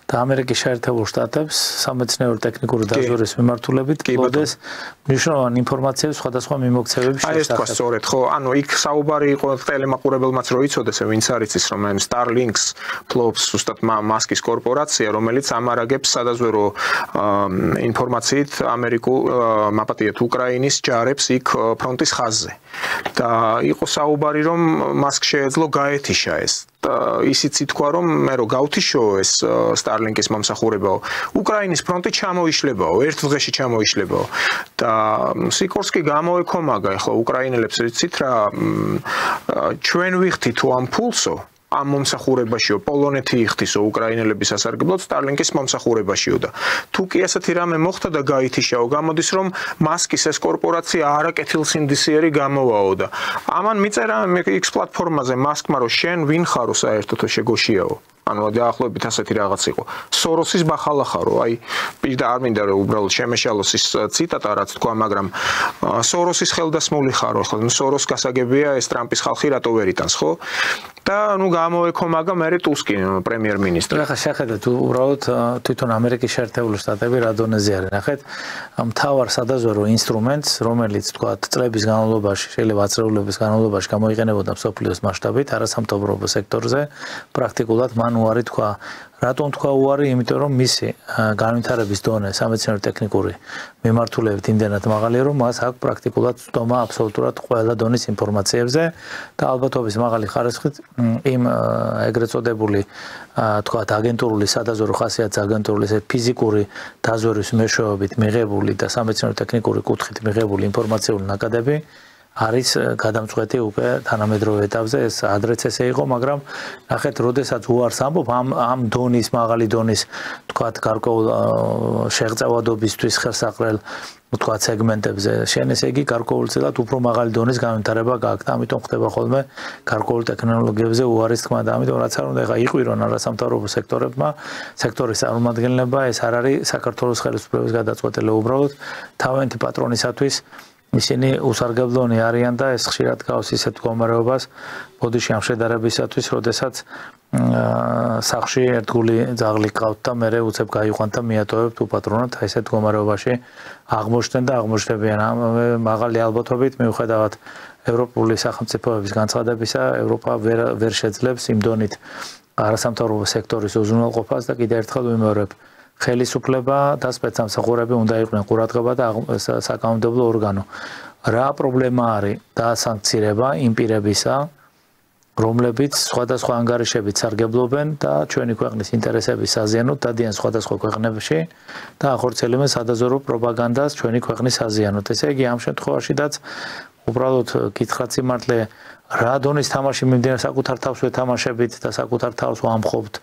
და ამერიკის შეერთებულ შტატებს სამეცნიერო ტექნიკური დაზვერვის მიმართულებით კლოდეს მნიშვნელოვანი ინფორმაციები სხვადასხვა მიმოქცევების შესახებ. აი ეს თქვა სწორედ, ხო, ანუ იქ საუბარი იყო ტელემაყურებელმაც რო იცოდეს, ვინც არის ის, რომ Starlinks ფლობს ზუსტად მასკის კორპორაცია, რომელიც ამარაგებს სადაზვერო ინფორმაციით ამერიკულ მაპატიეთ უკრაინის ჯარებს იქ ფრონტის ხაზზე. და იყო საუბარი, რომ მასკ შეეძლო გაეთიშა ეს. ისიც ითქვა, რომ მე რო გავთიშო ეს Starlink-ის მომსახურებაო, უკრაინის ფრონტი ჩამოიშლებაო, ერთ დღეში ჩამოიშლებაო. და სიკორსკი გამოეკომაგა, ახლა უკრაინელებს ვიცით რა, ჩვენ ვიხდით თუ ამ ფულსო, ამ მომსახურებაშიო პოლონეთი იხდისო უკრაინელების სასარგებლოდ სტარლინკის მომსახურებაშიო და თუ კი ასეთი რამე მოხდა და გაითიშაო გამოდის რომ მასკის ეს კორპორაცია არაკეთილსინდისიერი გამოვაო და ამან მიწერა X პლატფორმაზე მასკმა რომ შენ ვინ ხარო საერთოდ შეგოშიაო ანუ დაახლოებით ასეთი რაღაც იყო. სოროსის ბახალა ხარო, აი პირდა არ მინდა რომ უბრალოდ შემეშალოს ის ციტატა რაც თქვა, მაგრამ სოროსის ხელდასმული ხარო, ხო? სოროს გასაგებია ეს ტრამპის ხალხი რატო ვერ იტანს, ხო? და ნუ გამოექო მაგა მერე ტუსკი პრემიერ-მინისტრი. ახლა შეხედეთ უბრალოდ თვითონ ამერიკის შეერთებული შტატები რა დონეზე არის. ნახეთ, მთავარ სადაზვერო ინსტრუმენტს, რომელიც თქვა წლების განმავლობაში, შეიძლება აწრეულების განმავლობაში გამოიყენებოდა მსოფლიოს მასშტაბით არასამთავრობო სექტორზე, პრაქტიკულად მან უარი თქვა. რატომ თქვა უარი? იმიტომ რომ მისი განვითარების დონე სამეცნიერო ტექნიკური მიმართულებით იმდენად მაღალია, რომ მას აქვს პრაქტიკულად ცდომა აბსოლუტურად ყველა დონის ინფორმაციებზე და ალბათობის მაღალი ხარისხით იმ ეგრეთ წოდებული თქვათ აგენტურული სადაზვერო ხასიათის აგენტურული ფიზიკური დაზვერვის მეშვეობით მიღებული და სამეცნიერო ტექნიკური კუთხით მიღებული ინფორმაციული ნაკადები არის გადამწყვეტი უკვე თანამედროვე ეტაპზე ეს ადრეც ესე იყო, მაგრამ ნახეთ, როდესაც უარს ამბობ ამ დონის, მაღალი დონის, თქვათ, გარკვეულ შეღწევადობისთვის ხელსაყრელ, თქვათ, სეგმენტებზე, შენ ესე იგი გარკვეულწილად უფრო მაღალი დონის განვითარება გააქვს და ამიტომ ხდება ხოლმე გარკვეულ ტექნოლოგიებზე უარის თქმა და ამიტომ რაც არ უნდა ეხა იყვირონ არასამთავრობო სექტორის წარმომადგენლება, ეს არ არის საქართველოს ხელისუფლების გადაწყვეტილი უბრალოდ თავიანთი პატრონისათვის ისინი უსარგებლონი არიან და ეს ხშირად გავს ისეთ მდგომარეობას ბოდიში ამ შედარებისათვის, როდესაც სახლში ერთგული ძაღლი ყავთ და მერე უცებ გაიყვანთ და მიატოვებთ უპატრონოთ ესეთ მდგომარეობაში აღმოჩნდნენ და აღმოჩნდებიან ამ მაღალი ალბათობით მიუხედავად ევროპული სახელმწიფოების განცხადებისა ევროპა ვერ შეძლებს იმ დონით არასამთავრობო სექტორის უზრუნველყოფას და კიდევ ერთხელ ვიმეორებ ხელისუფლება და სპეცსამსახურები უნდა იყვნენ ყურადღება და საკანონმდებლო ორგანო. რა პრობლემა არის დასანქცირება იმ პირებისა, რომლებიც სხვადასხვა ანგარიშებით სარგებლობენ და ჩვენი ქვეყნის ინტერესების საზიანოდ დადიან სხვადასხვა ქვეყნებში და ახორციელებენ სადაზვერო პროპაგანდას ჩვენი ქვეყნის საზიანოდ. ესე იგი ამ შემთხვევაშიც უბრალოდ გითხრათ სიმართლე რა დონის თამაში მიმდინარეობს საკუთარ თავს ვეთამაშებით და საკუთარ თავს ვამხობთ.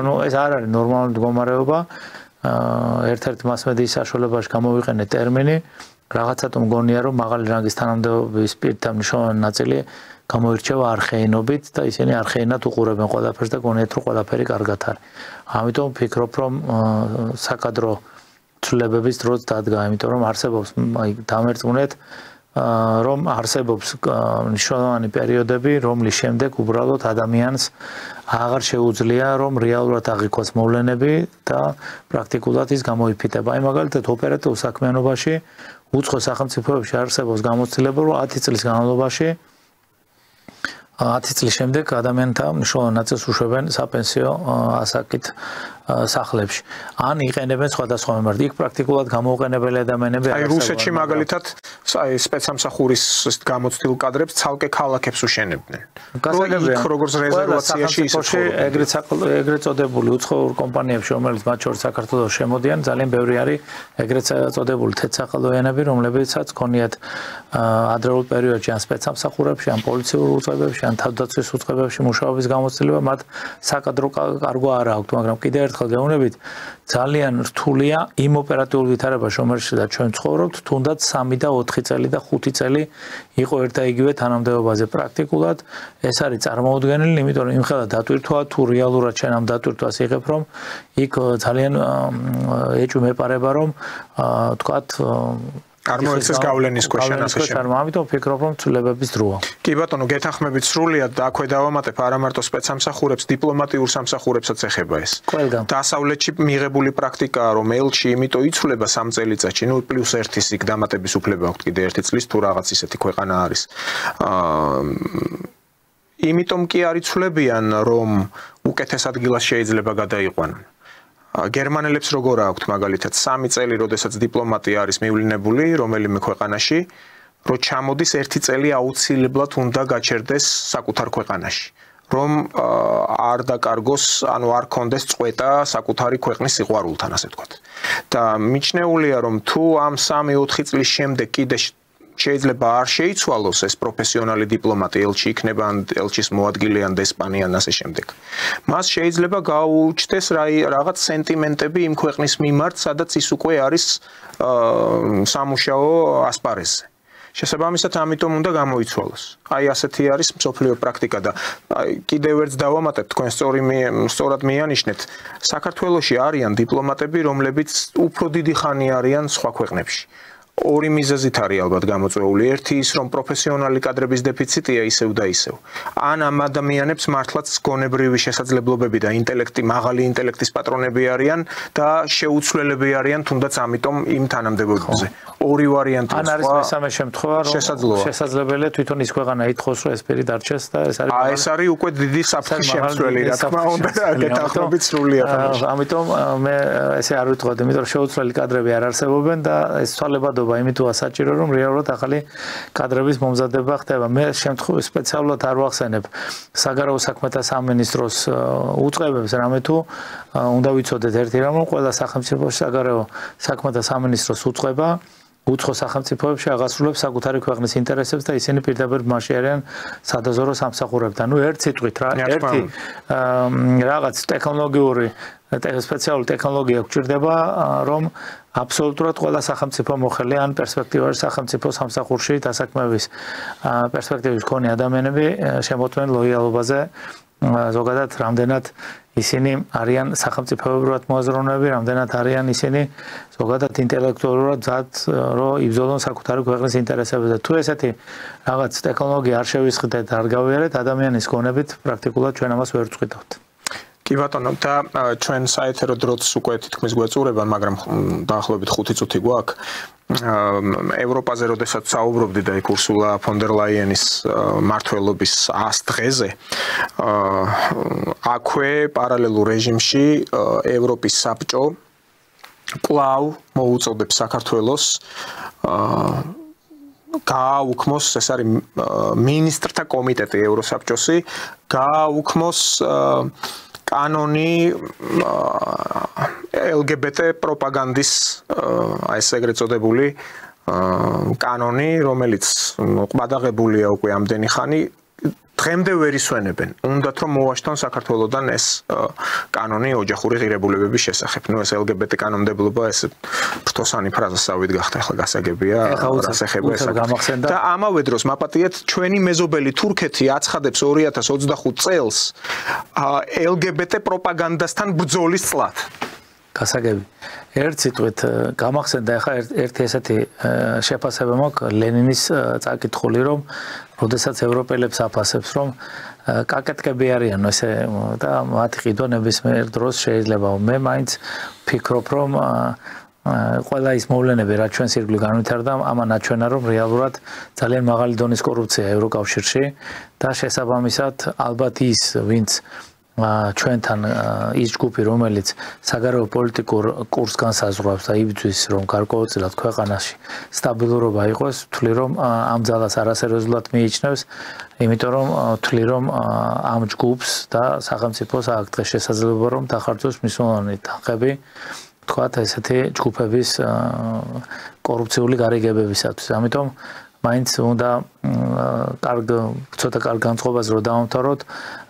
ნუ ეს არ არის ნორმალური მდგომარეობა. ერთ-ერთ მასმედიის საშუალებაში გამოვიყენე ტერმინი, რაღაცა თუ მგონია რომ მაღალი რანგის თანამდებობის პირთა მნიშვნელოვანი ნაწილი გამოირჩევა არხეინობით და ისინი არხეინად უყურებენ ყველაფერს და გონიათ რომ ყველაფერი კარგად არის. ამიტომ ვფიქრობ რომ საკადრო ცვლილებების დროც დადგა, იმიტომ რომ არსებობს დამერწმუნეთ რომ არსებობს მნიშვნელოვანი პერიოდები, რომლის შემდეგ უბრალოდ ადამიანს აღარ შეუძლია რომ რეალურად აღიქვას მოვლენები და პრაქტიკულად ის გამოიფიტება. აი მაგალითად ოპერატიულ საქმიანობაში უცხო სახელმწიფოებში არსებობს გამოცდილება რომ 10 წლის განმავლობაში 10 წლის შემდეგ ადამიანთა მნიშვნელოვან ნაწილს უშვებენ საპენსიო ასაკით სახლებში. ან იყენებენ სხვადასხვა მიმართ. იქ პრაქტიკულად გამოუყენებელი ადამიანები აი რუსეთში მაგალითად აი სპეცსამსახურის გამოცდილ კადრებს ცალკე ქალაქებს უშენებდნენ. გასაგებია, როგორც რეზერვაციაში ისე ეგრეთ წოდებული უცხოურ კომპანიებში, რომელიც მათ შორის საქართველოს შემოდიან, ძალიან ბევრი არის ეგრეთ წოდებული თეთრსაყალოიანები, რომლებიცაც ქონიათ ადრეულ პერიოდში ან სპეცსამსახურებში, ან პოლიციურ უწყებებში, ან თავდაცვის უწყებებში მუშაობის გამოცდილება მათ საკადრო კარგო არ აქვთ, მაგრამ კიდევ ერთხელ გეუბნებით, ძალიან რთულია იმ ოპერატიულ ვითარებაში, რომელშიც ჩვენ ცხოვრობთ, თუნდაც 3 და 4 წელი და 5 წელი იყო ერთ და იგივე თანამდებობაზე პრაქტიკულად. ეს არის წარმოუდგენელი, იმიტომ რომ იმხელა დატვირთვა თუ რეალურად შენ ამ დატვირთვას იღებ, რომ იქ ძალიან ეჭვი მეპარება, რომ თქვათ არ მოეცეს გავლენის ქვეშ ასე შემო. ამიტომ ვფიქრობ, რომ ცვლილებების დროა. კი ბატონო, გეთანხმებით სრულიად და აქვე დავამატებ არა მარტო სპეცსამსახურებს, დიპლომატიურ სამსახურებსაც ეხება ეს. დასავლეთში მიღებული პრაქტიკაა, რომ ელჩი იმიტომ იცვლება 3 წელიწადში, ნუ +1 იქ დამატების უფლება აქვს კიდე 1 წლის თუ რაღაც ისეთი ქვეყანა არის. იმიტომ კი არ იცვლებიან, რომ უკეთეს ადგილას შეიძლება გადაიყვანონ. გერმანელებს როგორ აქვთ მაგალითად 3 წელი, როდესაც დიპლომატი არის მივლინებული რომელიმე ქვეყანაში, რომ ჩამოდის 1 წელი აუცილებლად უნდა გაჩერდეს საკუთარ ქვეყანაში. რომ არ დაკარგოს, ანუ არ კონდეს წვეტა საკუთარი ქვეყნის სიყვარულთან, ასე ვთქვათ. და მიჩნეულია, რომ თუ ამ 3-4 წლის შემდეგ კიდე შეიძლება არ შეიცვალოს ეს პროფესიონალი დიპლომატი, ელჩი იქნება ან ელჩის მოადგილე ან დესპანი ან ასე შემდეგ. მას შეიძლება გაუჩნდეს რაღაც სენტიმენტები იმ ქვეყნის მიმართ, სადაც ის უკვე არის სამუშაო ასპარეზზე. შესაბამისად, ამიტომ უნდა გამოიცვალოს. აი ასეთი არის მსოფლიო პრაქტიკა და კიდევ ერთ დავამატებ, თქვენ სწორად მიანიშნეთ, საქართველოში არიან დიპლომატები, რომლებიც უფრო დიდი ხანი არიან სხვა ქვეყნებში. ორი მიზეზით არის ალბათ გამოწვეული. ერთი ის, რომ პროფესიონალი კადრების დეფიციტია ისევ და ისევ. ან ამ ადამიანებს მართლაც გონებრივი შესაძლებლობები და მაღალი ინტელექტის პატრონები არიან და შეუცვლელები არიან თუნდაც ამიტომ იმ თანამდებობებზე. ორი ვარიანტი ან არის მესამე შემთხვევა, რომ შესაძლებელია თვითონ ის ქვეყანა ითხოვს, რომ ეს პირი დარჩეს და ეს არის ეს არის უკვე დიდი საფრთხის შემცვლელი, რა თქმა უნდა, გეთანხმებით სრულიად. ამიტომ მე ესე არ ვიტყოდი, იმიტომ რომ შეუცვლელი კადრები არ არსებობენ და ეს ცვალებადობა იმითოა საჭირო, რომ რეალურად ახალი კადრების მომზადება ხდება. მე შემთხვევით სპეციალურად არ ვახსენებ საგარეო საქმეთა სამინისტროს უწყებებს, რამე თუ უნდა ვიცოდეთ ერთი რამ, რომ ყველა სახელმწიფოში საგარეო საქმეთა სამინისტროს უწყება უცხო სახელმწიფოებში აღასრულებს საკუთარი ქვეყნის ინტერესებს და ისინი პირდაპირ მასში არიან სადაზორო სამსახურებთან. ნუ ერთ სიტყვით რა, ერთი რაღაც ტექნოლოგიური სპეციალური ტექნოლოგია გვჭირდება, რომ აბსოლუტურად ყველა სახელმწიფო მოხელე ან პერსპექტივაში სახელმწიფო სამსახურში დასაქმების პერსპექტივის მქონე ადამიანები შემოწმენ ლოიალობაზე ზოგადად რამდენად ისინი არიან სახელმწიფოებრივად მოაზროვნეები, რამდენად არიან ისინი ზოგადად ინტელექტუალურად მზად, რომ იბრძოლონ საკუთარი ქვეყნის ინტერესებზე. თუ ესეთი რაღაც ტექნოლოგია არ შევისყიდეთ, არ გავიარეთ, ადამიანის გონებით პრაქტიკულად ჩვენ ამას ვერ ვწყვიტავთ. კი ბატონო, და ჩვენ საეთერო დროც უკვე თითქმის გვეწურება, მაგრამ დაახლოებით 5 წუთი გვაქვს. ევროპაზე როდესაც საუბრობდი და იქ ურსულა ფონ დერ ლაიენის მმართველობის 100 დღეზე, აქვე პარალელურ რეჟიმში ევროპის საბჭო კვლავ მოუწოდებს საქართველოს გააუქმოს, ეს არის მინისტრთა კომიტეტი ევროსაბჭოსი, გააუქმოს კანონი LGBT პროპაგანდის, ეს ეგრეთ წოდებული კანონი, რომელიც ყბადაღებულია უკვე ამდენი ხანი, დღემდე ვერ ისვენებენ. უნდათ რომ მოვაშთონ საქართველოსთან ეს კანონი ოჯახური ღირებულებების შესახებ. ნუ ეს LGBT კანონმდებლობა ეს ფრთოსანი ფრაზასავით გახდა, ახლა გასაგებია, რას ეხება ეს. და ამავე დროს მაპატიეთ ჩვენი მეზობელი თურქეთი აცხადებს 2025 წელს LGBT პროპაგანდასთან ბრძოლის წლად. გასაგები. ერთ სიტყვით გამახსენდა ახლა ერთი ესეთი შეფასება მაქვს ლენინის წაკითხული, რომ როდესაც ევროპელებს აფასებს, რომ კაკეტკები არიანო ესე და მათი ყიდვა ნებისმიერ დროს შეიძლება. მე მაინც ვფიქრობ, რომ ყველა ის მოვლენები, რაც ჩვენს ირგვლივ განვითარდა, ამან აჩვენა, რომ რეალურად ძალიან მაღალი დონის კორუფცია ევროკავშირში და შესაბამისად ალბათ ის, ვინც ჩვენთან ის ჯგუფი, რომელიც საგარეო პოლიტიკურ კურსს განსაზღვრავს და იბრძვის, რომ გარკვეულწილად ქვეყანაში სტაბილურობა იყოს, ვთვლი, რომ ამ ძალას არასერიოზულად მიიჩნევს, იმიტომ რომ ვთვლი, რომ ამ ჯგუფს და სახელმწიფოს აქვს დღეს შესაძლებლობა, რომ დახარჯოს მნიშვნელოვანი თანხები, თქვათ ესეთი ჯგუფების კორუფციული გარიგებებისათვის. ამიტომ მაინც უნდა ცოტა კარგ განწყობას რო დავამთავროთ,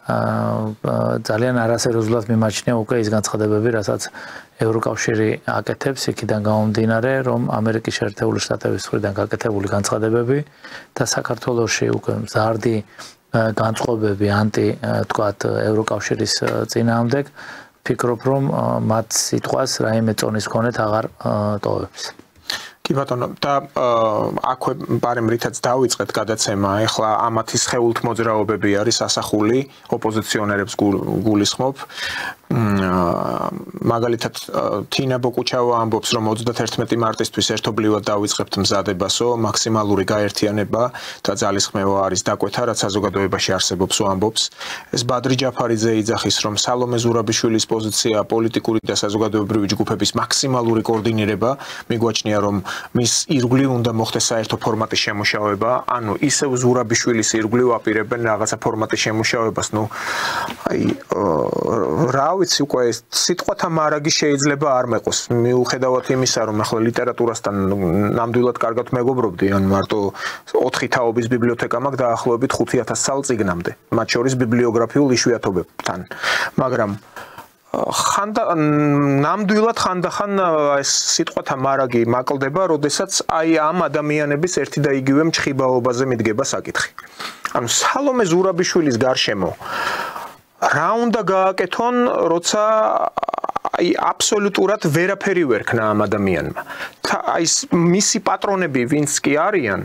ძალიან არასერიოზულად მიმაჩნია უკვე ის განცხადებები, რასაც ევროკავშირი აკეთებს, იქიდან გამომდინარე, რომ ამერიკის შეერთებული შტატების მხრიდან გაკეთებული განცხადებები და საქართველოში უკვე მზარდი განწყობები თქვათ ევროკავშირის წინააღმდეგ, ვფიქრობ, რომ მათ სიტყვას რაიმე წონის მქონეთ აღარ ტოვებს. კი ბატონო, და აქვე ბარემ რითაც დავიწყეთ გადაცემა, ეხლა ამათი სხეულთ მოძრაობები არის ასახული, ოპოზიციონერებს გულისხმობ. მაგალითად, თინა ბოკუჩავა ამბობს, რომ 31 მარტისთვის ერთობლივად დავიწყებთ მზადებასო, მაქსიმალური გაერთიანება და ძალისხმევა არის დაკვეთა, რაც საზოგადოებაში არსებობს, ამბობს. ეს ბადრი ჯაფარიძე იძახის, რომ სალომე ზურაბიშვილის პოზიცია პოლიტიკური და საზოგადოებრივი ჯგუფების მაქსიმალური კოორდინირება, მიგვაჩნია, რომ მის ირგვლივ უნდა მოხდეს საერთო ფორმატის შემუშავება, ანუ ისევ ზურაბიშვილის ირგვლივ აპირებენ რაღაცა ფორმატის შემუშავებას, ნუ აი რა რა ვიცი, უკვე სიტყვათა მარაგი შეიძლება არ მეყოს. მიუხედავად იმისა, რომ ახლა ლიტერატურასთან ნამდვილად კარგად მეგობრობდი, ან მარტო 4 თაობის ბიბლიოთეკა მაქვს დაახლოებით 5000 წიგნამდე, მათ შორის ბიბლიოგრაფიულ იშვიათობებთან. მაგრამ ნამდვილად ხანდახან ეს სიტყვათა მარაგი მაკლდება, როდესაც აი ამ ადამიანების ერთი და იგივე მჭხიბაობაზე მიდგება საკითხი. ანუ სალომე ზურაბიშვილის გარშემო რა უნდა გააკეთონ, როცა აი აბსოლუტურად ვერაფერი ვერ ქნა ამ ადამიანმა. აი მისი პატრონები ვინც კი არიან,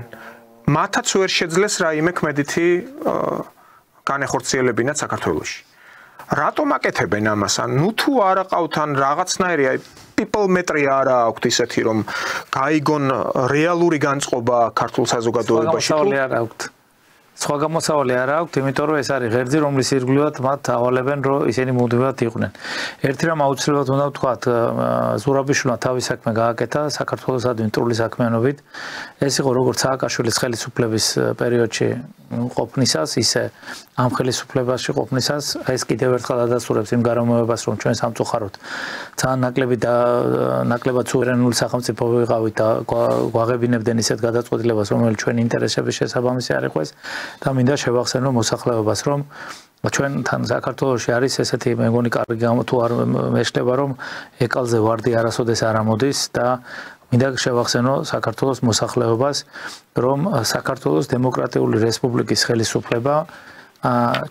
მათაც ვერ შეძლეს რაიმე ქმედითი განეხორციელებინათ საქართველოში. რატომ აკეთებენ ამას? ნუ თუ არ აყავთ ან რაღაცნაირი აი people metri არა აქვთ ისეთი რომ გაიგონ რეალური განწყობა ქართულ საზოგადოებაში თუ სხვა გამოსავალი არ აქვს, იმიტომ რომ ეს არის ღერძი, რომლის ირგვლივად მათ ავალებენ, რომ ისინი მუდმივად იყვნენ. ერთი რამ აუცილებლად უნდა ვთქვათ, ზურაბიშვილმა თავის საქმე გააკეთა საქართველოს ადმინისტრული საქმიანობით. ეს იყო როგორც სააკაშვილის ხელისუფლების პერიოდში ყოფნისას, ისე ამ ხელისუფლებაში ყოფნისას, ეს კიდევ ერთხელ ადასტურებს იმ გარემოებას, რომ ჩვენ სამწუხაროდ ძალიან ნაკლებად სუვერენული სახელმწიფო ვიყავით და გვაღებინებდნენ ისეთ გადაწყვეტილებას, რომელიც ჩვენი ინტერესების შესაბამისი არ იყოს. და მინდა შევახსენო მოსახლეობას, რომ ჩვენთან საქართველოში არის ესეთი მე მგონი კარგი თუ არ მეშლება, რომ ეკალზე ვარდი არასოდეს არ ამოდის და მინდა შევახსენო საქართველოს მოსახლეობას, რომ საქართველოს დემოკრატიული რესპუბლიკის ხელისუფლება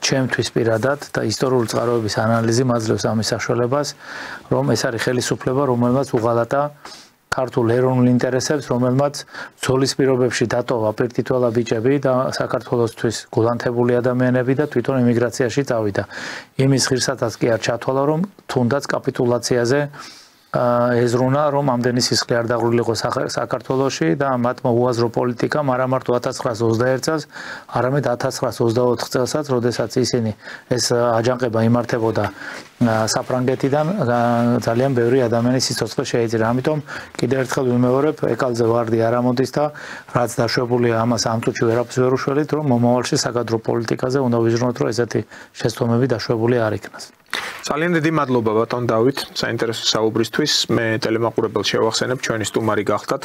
ჩემთვის პირადად და ისტორიული წყაროების ანალიზი მაძლევს ამის საშუალებას, რომ ეს არის ხელისუფლება, რომელმაც უღალატა ქართულ ეროვნულ ინტერესებს, რომელმაც ბრძოლის პირობებში დატოვა პირთითველა ბიჭები და საქართველოსთვის გულანთებული ადამიანები და თვითონ ემიგრაციაში წავიდა. იმის ღირსათაც კი არ ჩათვალა, რომ თუნდაც კაპიტულაციაზე ეზრუნა, რომ ამდენი სისხლი არ დაღვრილიყო საქართველოში და მათმა უაზრო პოლიტიკამ არა მარტო 1921 წელს, არამედ 1924 წელსაც, როდესაც ისინი ეს აჯანყება იმართებოდა საფრანგეთიდან, ძალიან ბევრი ადამიანის სიცოცხლე შეეწირა. ამიტომ კიდევ ერთხელ ვიმეორებ, ეკალზე ვარდი არ ამოდის და რაც დაშვებულია ამას ამ წუთში ვერაფერს ვერ უშველით, რომ მომავალში საკადრო პოლიტიკაზე უნდა ვიზრუნოთ, რომ ესეთი შეცდომები დაშვებული არ იქნას. ძალიან დიდი მადლობა ბატონ დავით საინტერესო საუბრისთვის. მე ტელემაყურებელს შევახსენებ, ჩვენი სტუმარი გახდათ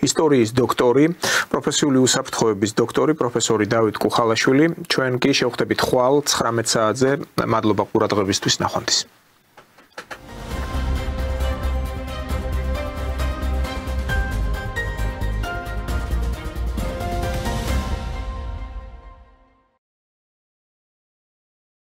ისტორიის დოქტორი, პროფესიული უსაფრთხოების დოქტორი, პროფესორი დავით კუხალაშვილი. ჩვენ კი შევხვდებით ხვალ 19 საათზე. მადლობა ყურადღებისთვის, ნახვამდის.